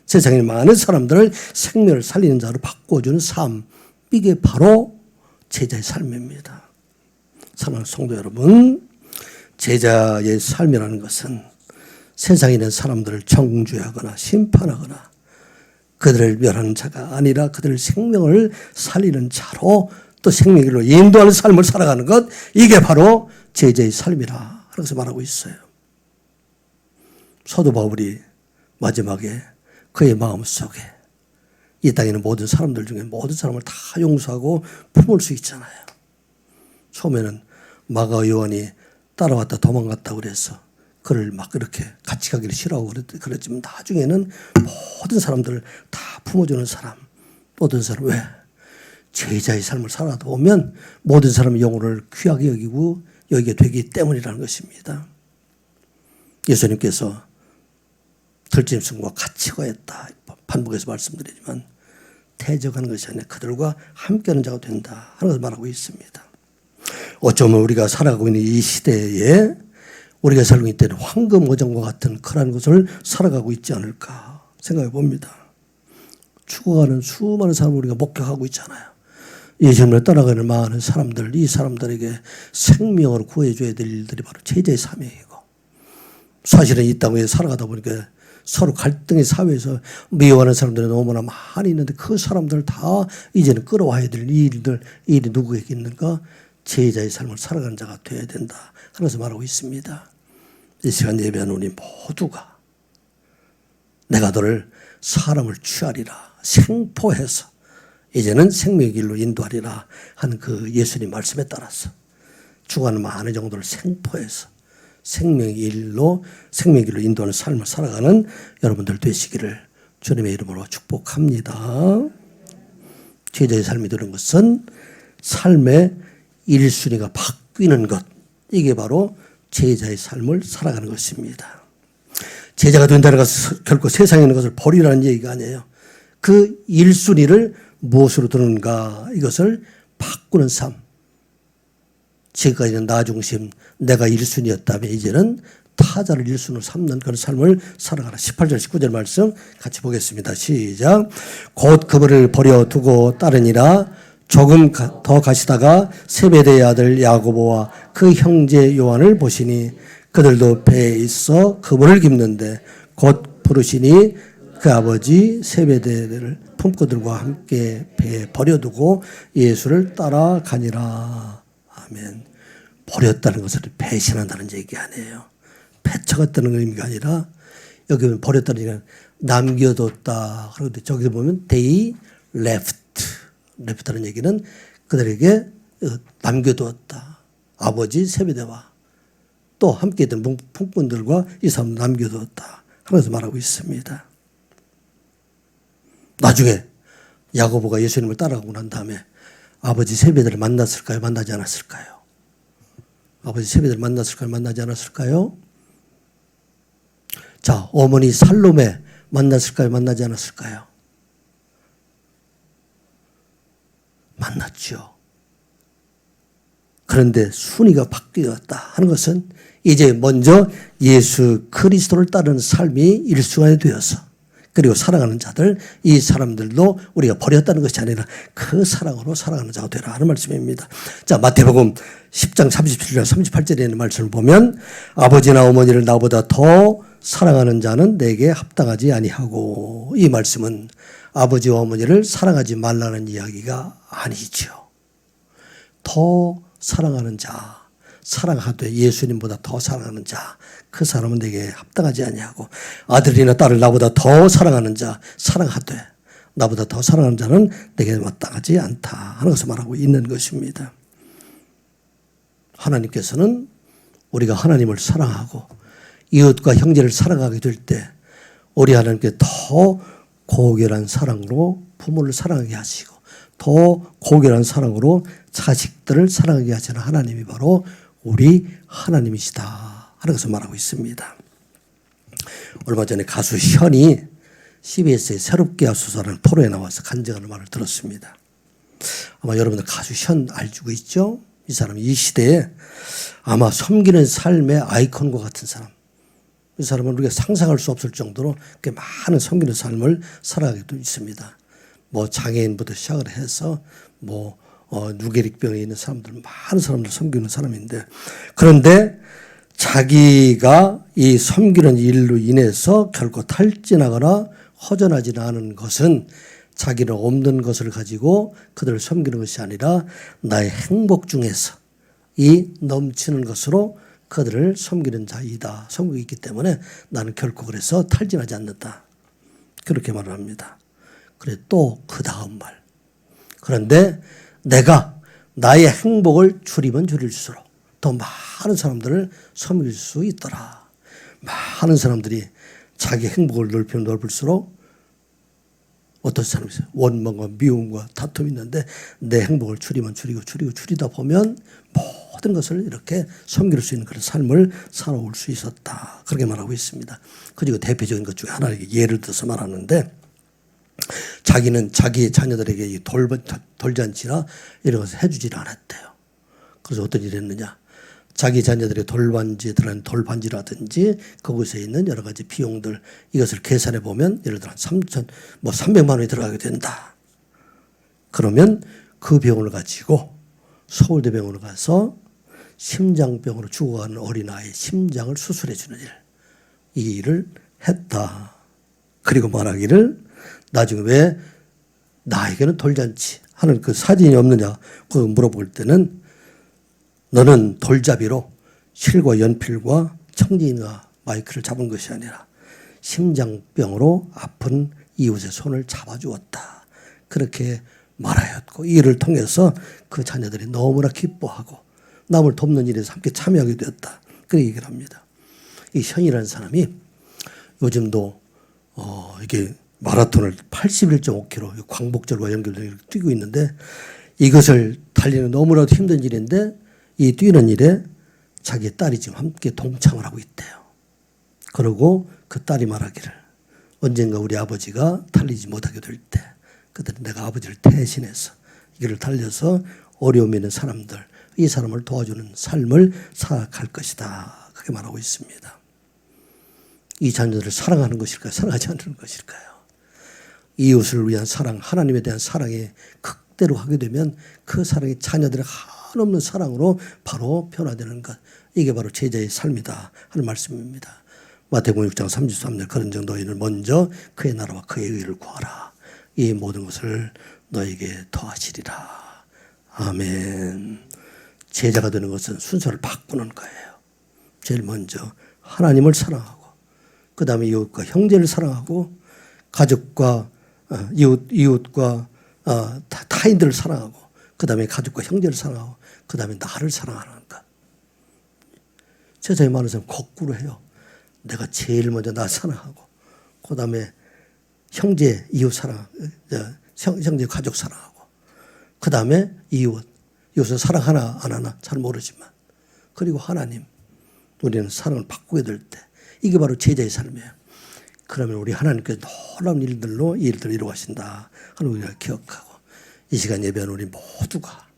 Speaker 1: 세상에 많은 사람들을 생명을 살리는 자로 바꿔주는 삶, 이게 바로 제자의 삶입니다. 사랑하는 성도 여러분, 제자의 삶이라는 것은 세상에 있는 사람들을 정죄하거나 심판하거나 그들을 멸하는 자가 아니라 그들의 생명을 살리는 자로 또 생명길로 인도하는 삶을 살아가는 것, 이게 바로 제자의 삶이라 그래서 말하고 있어요. 사도 바울이 마지막에 그의 마음속에 이 땅에 있는 모든 사람들 중에 모든 사람을 다 용서하고 품을 수 있잖아요. 처음에는 마가 요한이 따라왔다 도망갔다 그래서 그를 막 이렇게 같이 가기를 싫어하고 그랬지만 나중에는 모든 사람들을 다 품어주는 사람, 모든 사람, 왜? 제자의 삶을 살아다 보면 모든 사람의 영혼을 귀하게 여기고 여기게 되기 때문이라는 것입니다. 예수님께서 들짐승과 같이 거했다 반복해서 말씀드리지만 대적하는 것이 아니라 그들과 함께하는 자가 된다 하는 것을 말하고 있습니다. 어쩌면 우리가 살아가고 있는 이 시대에 우리가 살고 있는 때는 황금 어장과 같은 그런 것을 살아가고 있지 않을까 생각해 봅니다. 죽어가는 수많은 사람을 우리가 목격하고 있잖아요. 예수님을 따라가는 많은 사람들, 이 사람들에게 생명을 구해줘야 될 일들이 바로 제자의 삶이고, 사실은 이 땅에 살아가다 보니까 서로 갈등의 사회에서 미워하는 사람들이 너무나 많이 있는데 그 사람들을 다 이제는 끌어와야 될 일들, 이 일이 누구에게 있는가? 제자의 삶을 살아가는 자가 되어야 된다. 그래서 말하고 있습니다. 이 시간 예배하는 우리 모두가 내가 너를 사람을 취하리라 생포해서 이제는 생명의 길로 인도하리라 하는 그 예수님 말씀에 따라서 죽어가는 많은 정도를 생포해서 생명의 길로 인도하는 삶을 살아가는 여러분들 되시기를 주님의 이름으로 축복합니다. 제자의 삶이 되는 것은 삶의 1순위가 바뀌는 것, 이게 바로 제자의 삶을 살아가는 것입니다. 제자가 된다는 것은 결코 세상에 있는 것을 버리라는 얘기가 아니에요. 그 1순위를 무엇으로 두는가, 이것을 바꾸는 삶. 지금까지는 나 중심, 내가 1순위였다면 이제는 타자를 1순위로 삼는 그런 삶을 살아가라. 18절 19절 말씀 같이 보겠습니다. 시작. 곧 그분을 버려두고 따르니라. 조금 더 가시다가 세베대의 아들 야고보와 그 형제 요한을 보시니 그들도 배에 있어 그분을 깁는데 곧 부르시니 그 아버지 세베대를 품고들과 함께 배에 버려두고 예수를 따라가니라. 아멘. 버렸다는 것을 배신한다는 얘기 아니에요. 배척했다는 의미가 아니라 여기 버렸다는 얘기는 남겨뒀다. 그런데 저기서 보면 they left라는 얘기는 그들에게 남겨두었다. 아버지 세베대와 또 함께 있던 품꾼들과 이 사람 남겨두었다. 그래서 말하고 있습니다. 나중에 야고보가 예수님을 따라가고 난 다음에 아버지 세베대를 만났을까요? 만나지 않았을까요? 아버지 세베대를 만났을까요? 만나지 않았을까요? 자, 어머니 살로메 만났을까요? 만나지 않았을까요? 만났죠. 그런데 순위가 바뀌었다 하는 것은 이제 먼저 예수 그리스도를 따르는 삶이 일순간이 되어서 그리고 사랑하는 자들, 이 사람들도 우리가 버렸다는 것이 아니라 그 사랑으로 사랑하는 자가 되라 하는 말씀입니다. 자, 마태복음 10장 37절 38절에 있는 말씀을 보면 아버지나 어머니를 나보다 더 사랑하는 자는 내게 합당하지 아니하고, 이 말씀은 아버지와 어머니를 사랑하지 말라는 이야기가 아니죠. 더 사랑하는 자, 사랑하되 예수님보다 더 사랑하는 자, 그 사람은 내게 합당하지 아니하고, 아들이나 딸을 나보다 더 사랑하는 자, 사랑하되 나보다 더 사랑하는 자는 내게 마땅하지 않다 하는 것을 말하고 있는 것입니다. 하나님께서는 우리가 하나님을 사랑하고 이웃과 형제를 사랑하게 될 때 우리 하나님께 더 고결한 사랑으로 부모를 사랑하게 하시고 더 고결한 사랑으로 자식들을 사랑하게 하시는 하나님이 바로 우리 하나님이시다 하는 것을 말하고 있습니다. 얼마 전에 가수 현이 CBS의 새롭게 하소서라는 프로에 나와서 간증하는 말을 들었습니다. 아마 여러분들 가수 현 알고 있죠? 이 사람이 이 시대에 아마 섬기는 삶의 아이콘과 같은 사람. 이 사람은 우리가 상상할 수 없을 정도로 꽤 많은 섬기는 삶을 살아가고 있습니다. 뭐 장애인부터 시작을 해서 뭐 누게릭병에 있는 사람들, 많은 사람들 섬기는 사람인데, 그런데 자기가 이 섬기는 일로 인해서 결코 탈진하거나 허전하지 않은 것은 자기는 없는 것을 가지고 그들을 섬기는 것이 아니라 나의 행복 중에서 이 넘치는 것으로 그들을 섬기는 자이다. 섬기고 있기 때문에 나는 결코 그래서 탈진하지 않는다. 그렇게 말을 합니다. 그래 또 그 다음 말. 그런데 내가 나의 행복을 줄이면 줄일수록 더 많은 사람들을 섬길 수 있더라. 많은 사람들이 자기 행복을 넓히면 넓을수록 어떤 사람이 있어요. 원망과 미움과 다툼이 있는데 내 행복을 줄이면 줄이다 보면 모든 것을 이렇게 섬길 수 있는 그런 삶을 살아올 수 있었다. 그렇게 말하고 있습니다. 그리고 대표적인 것 중에 하나를 예를 들어서 말하는데, 자기는 자기의 자녀들에게 이 돌잔치나 이런 것을 해주질 않았대요. 그래서 어떤 일을 했느냐. 자기 자녀들의 돌반지라든지 그곳에 있는 여러 가지 비용들, 이것을 계산해 보면 예를 들어 300만 원이 들어가게 된다. 그러면 그 비용을 가지고 서울대병원을 가서 심장병으로 죽어가는 어린아이의 심장을 수술해 주는 일, 이 일을 했다. 그리고 말하기를 나중에 왜 나에게는 돌잔치 하는 그 사진이 없느냐 그 물어볼 때는 너는 돌잡이로 실과 연필과 청진과 마이크를 잡은 것이 아니라 심장병으로 아픈 이웃의 손을 잡아주었다. 그렇게 말하였고, 이 일을 통해서 그 자녀들이 너무나 기뻐하고 남을 돕는 일에서 함께 참여하게 되었다. 그렇게 얘기를 합니다. 이 현이라는 사람이 요즘도 이게 마라톤을 81.5km 광복절과 연결되어 뛰고 있는데, 이것을 달리는 너무나도 힘든 일인데 이 뛰는 일에 자기 딸이 지금 함께 동참을 하고 있대요. 그리고 그 딸이 말하기를 언젠가 우리 아버지가 달리지 못하게 될 때 그들은 내가 아버지를 대신해서 이 길을 달려서 어려움이 있는 사람들, 이 사람을 도와주는 삶을 살아갈 것이다. 그렇게 말하고 있습니다. 이 자녀들을 사랑하는 것일까요? 사랑하지 않는 것일까요? 이웃을 위한 사랑, 하나님에 대한 사랑에 극대로 하게 되면 그 사랑이 자녀들의 한없는 사랑으로 바로 변화되는 것, 이게 바로 제자의 삶이다 하는 말씀입니다. 마태복음 6장 33절 그런 정도인을 먼저 그의 나라와 그의 의를 구하라. 이 모든 것을 너에게 더하시리라. 아멘. 제자가 되는 것은 순서를 바꾸는 거예요. 제일 먼저 하나님을 사랑하고, 그 다음에 이웃과 형제를 사랑하고, 가족과 이웃과 타인들을 사랑하고, 그 다음에 가족과 형제를 사랑하고, 그 다음에 나를 사랑하는 것. 세상에 많은 사람 거꾸로 해요. 내가 제일 먼저 나 사랑하고, 그 다음에 형제, 이웃 사랑, 형제, 가족 사랑하고, 그 다음에 이웃을 사랑하나 안 하나 잘 모르지만, 그리고 하나님, 우리는 사랑을 바꾸게 될 때, 이게 바로 제자의 삶이에요. 그러면 우리 하나님께서 놀라운 일들로 이 일들을 이루어가신다 하는 우리가 기억하고, 이 시간 예배하는 우리 모두가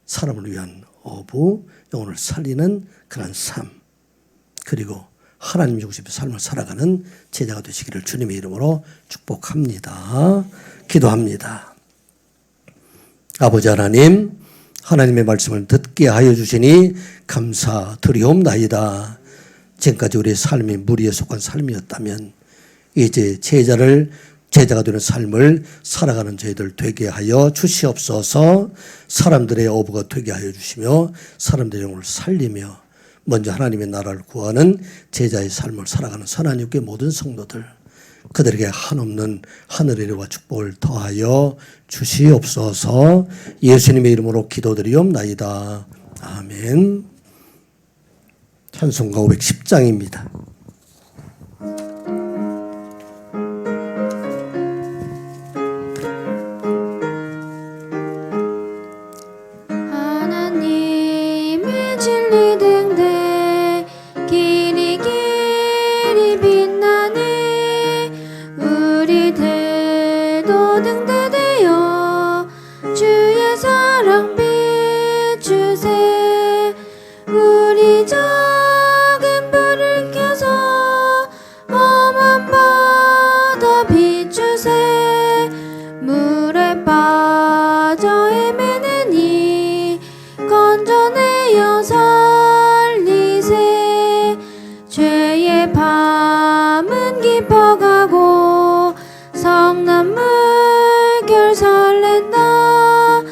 Speaker 1: 사람을 위한 어부, 영혼을 살리는 그런 삶, 그리고 하나님 중심의 삶을 살아가는 제자가 되시기를 주님의 이름으로 축복합니다. 기도합니다. 아버지 하나님, 하나님의 말씀을 듣게 하여 주시니 감사드리옵나이다. 지금까지 우리의 삶이 무리에 속한 삶이었다면 이제 제자가 되는 삶을 살아가는 저희들 되게 하여 주시옵소서. 사람들의 어부가 되게 하여 주시며 사람들의 영혼을 살리며 먼저 하나님의 나라를 구하는 제자의 삶을 살아가는 선한 육의 모든 성도들, 그들에게 한없는 하늘의 은혜와 축복을 더하여 주시옵소서. 예수님의 이름으로 기도드리옵나이다. 아멘. 찬송가 510장입니다.
Speaker 2: 하나님의 진리 등대 길이 빛나네. 우리들도 등대되어 주의 사랑 비추세. 우리 작은 불을 켜서 험한 바다 비추세. 물에 빠져 헤매는 이 건져내어 살리세. 죄의 밤은 깊어가고 성난 물결 설렌다.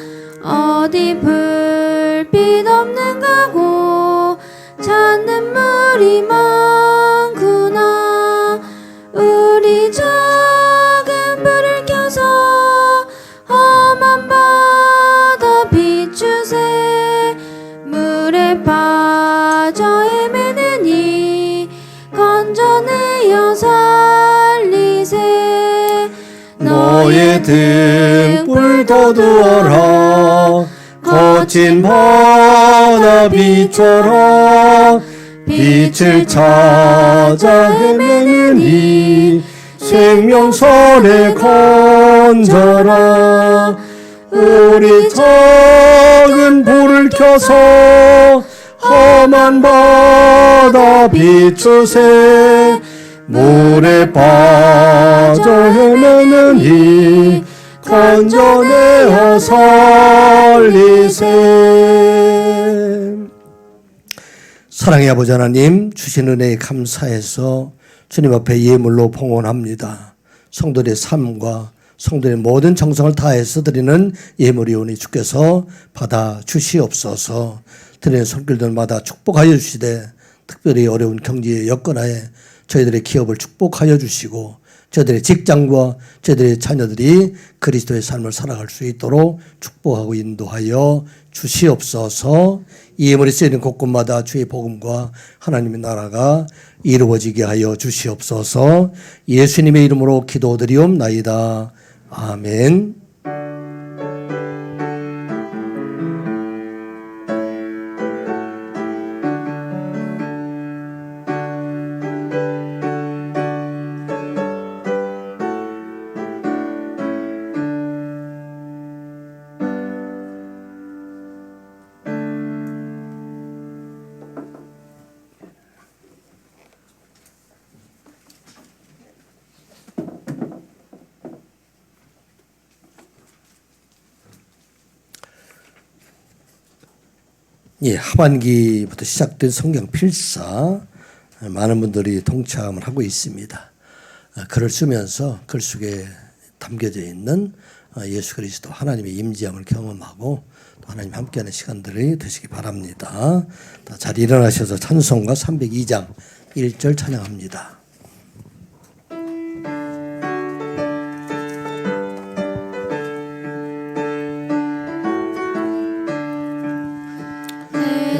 Speaker 2: 어디 불빛 없는 가고 찾는 물이 많구나. 우리 작은 불을 켜서 험한 바다 비추세. 물에 빠져 헤매는 이 건져내어 살리세.
Speaker 1: 너의 등불 거두어라. 거친 바다 빛처럼 빛을 찾아 헤매는 이 생명선에 건져라. 우리 작은 불을 켜서 험한 바다 비추세. 물에 빠져 헤매는 이 건져내어 살리세. 사랑의 아버지 하나님, 주신 은혜에 감사해서 주님 앞에 예물로 봉헌합니다. 성도들의 삶과 성도들의 모든 정성을 다해서 드리는 예물이오니 주께서 받아 주시옵소서. 드리는 손길들마다 축복하여 주시되 특별히 어려운 경제 여건하에 저희들의 기업을 축복하여 주시고 저희들의 직장과 저희들의 자녀들이 그리스도의 삶을 살아갈 수 있도록 축복하고 인도하여 주시옵소서. 이 예물이 쓰이는 곳곳마다 주의 복음과 하나님의 나라가 이루어지게 하여 주시옵소서. 예수님의 이름으로 기도드리옵나이다. 아멘. 예, 하반기부터 시작된 성경 필사 많은 분들이 동참을 하고 있습니다. 글을 쓰면서 글 속에 담겨져 있는 예수 그리스도 하나님의 임재함을 경험하고 또 하나님 함께하는 시간들이 되시기 바랍니다. 자리 일어나셔서 찬송가 302장 1절 찬양합니다.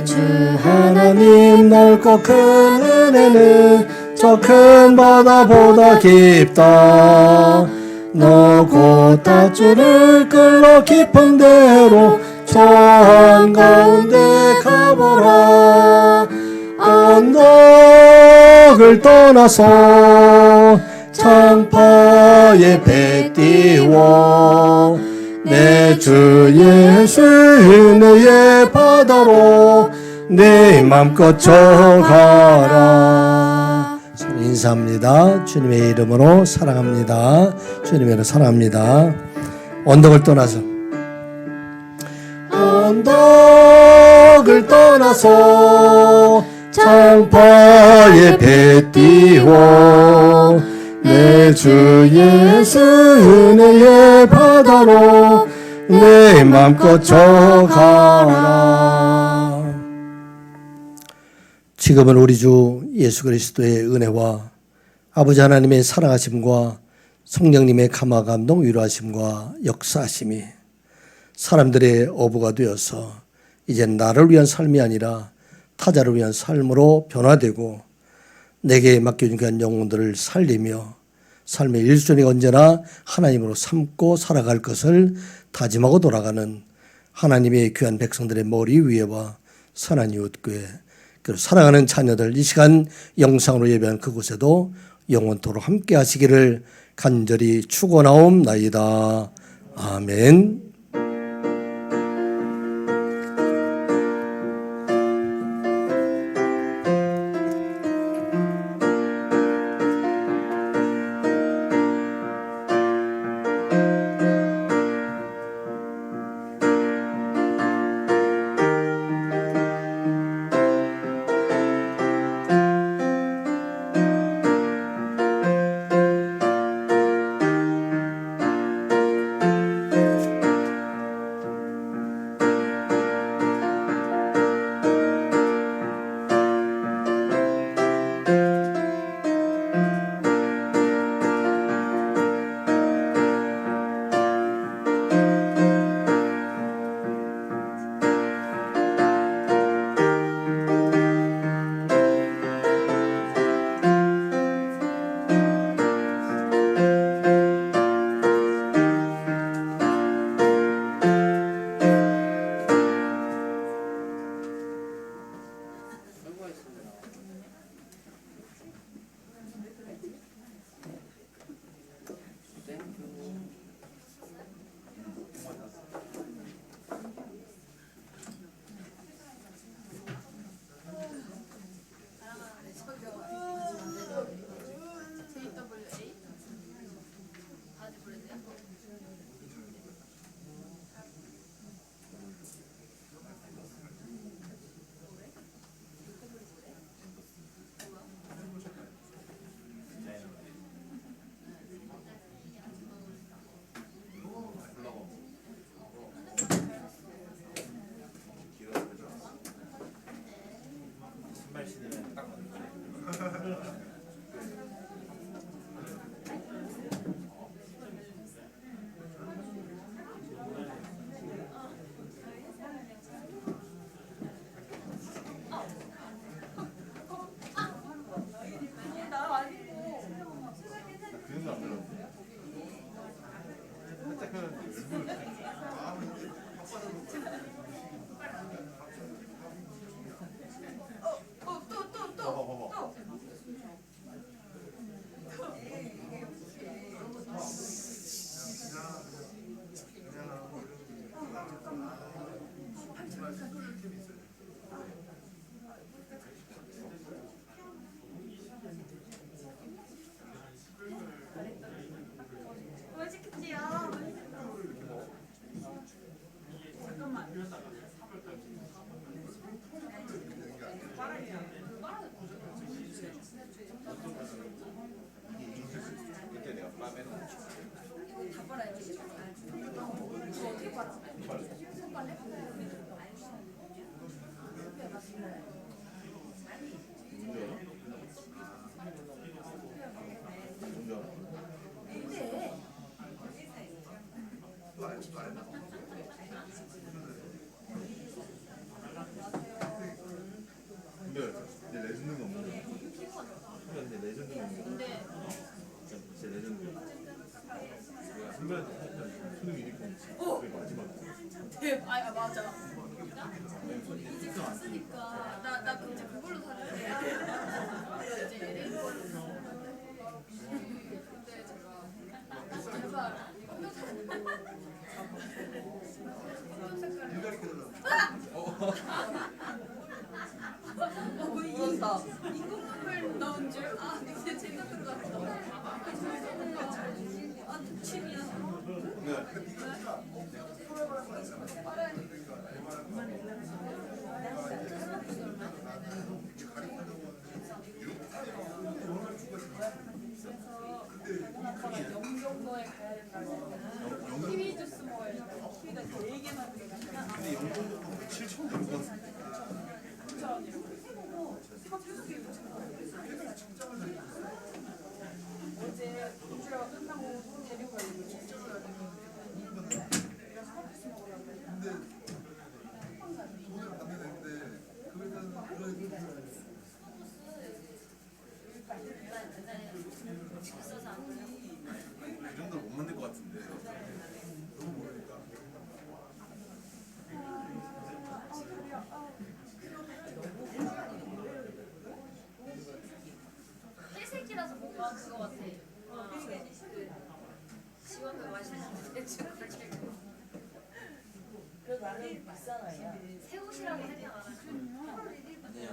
Speaker 2: 주
Speaker 1: 하나님 넓고 큰 은혜는 저 큰 바다보다 깊다. 너 곧 닷줄을 끌러 깊은 데로 저 한가운데 가보라. 언덕을 떠나서 창파에 배 띄워 내 주 예수 은혜의 바다로 내 맘껏 져가라. 서로 인사합니다. 주님의 이름으로 사랑합니다. 주님의 이름으로 사랑합니다. 언덕을 떠나서 언덕을 떠나서 창파에 배 띄워 내 주 예수 은혜의 바다로 내 맘껏 져가라. 지금은 우리 주 예수 그리스도의 은혜와 아버지 하나님의 사랑하심과 성령님의 감화 감동 위로하심과 역사하심이 사람들의 어부가 되어서 이제 나를 위한 삶이 아니라 타자를 위한 삶으로 변화되고 내게 맡겨진 귀한 영혼들을 살리며 삶의 1순위 언제나 하나님으로 삼고 살아갈 것을 다짐하고 돌아가는 하나님의 귀한 백성들의 머리 위에와 선한 이웃교회 그리고 사랑하는 자녀들 이 시간 영상으로 예배한 그곳에도 영원토록 함께 하시기를 간절히 축원하옵나이다. 아멘.
Speaker 2: 아 맞아. 이제 갔으니까 나 이제 그걸로 살았는데 이제 LA 걸로. 근데 제가 제발
Speaker 3: 모른다.
Speaker 2: 인공눈물 넣은 줄? 아, 이제 제가 들어갔어. 아, 독침이야.
Speaker 3: 아빠가 영종도에 가야 된다고. 키위 주스 먹어야 된다고. 키위가 되게 많은 게
Speaker 4: 근데 영종도 7천 정도.
Speaker 3: 9,000원이라고. 어제 동주가 끝나고 데리고 가려고 직접을 내가 스타벅스 먹으려고
Speaker 4: 근데 돈을 받는데 그러면 그런 그 정도로 못 만들 것 같은데 너무 모르니까.
Speaker 2: 회색이라서 뭔가 그거 같아. 지원도 맛있는데 지원 가지고
Speaker 3: 그래도 나는 비싼 아이야.
Speaker 2: 새 옷이라고 생각 안 하고.
Speaker 5: 아니야.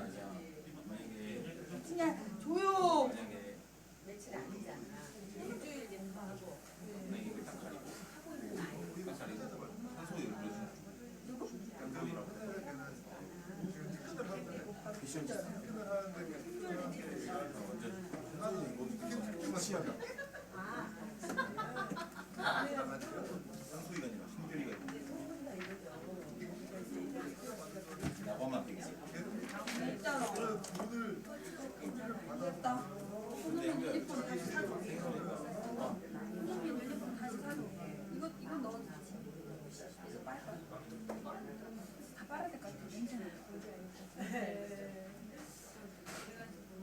Speaker 5: 만약에
Speaker 3: 그냥 조용.
Speaker 5: 만약에
Speaker 3: 며칠 아니잖아. 일주일 정도 하고.
Speaker 5: 만약에 이걸 딱 가리고 딱 가리고 한 소리 불러주는 누구? 한소리라고 피션
Speaker 4: 퇴근을 하는데
Speaker 5: 완전
Speaker 4: 나는 뭐 느낌만 심하다.
Speaker 5: 한소리가 아니라 한별이가 있고 나만 되겠지.
Speaker 3: 일단
Speaker 4: 그래 돈을
Speaker 3: 됐다.
Speaker 5: 근데 한별
Speaker 2: 다시 사줘. 손흥민 유니폼 다시 사줘. 이건 넣어도 되지. 이거 빨리 다 빨아야 될 것 같아. 냄새나.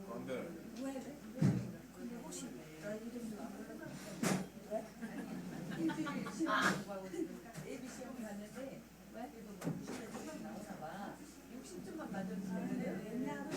Speaker 5: 한별
Speaker 2: 뭐 해야 돼? 근데 혹시 나 이름 좀 왜?
Speaker 3: 일주일 시험 공부하고 있으니까 예비 시험 갔는데 왜? 그래도 뭐 시험 나오나 봐. 60점만 맞았는데 왜냐면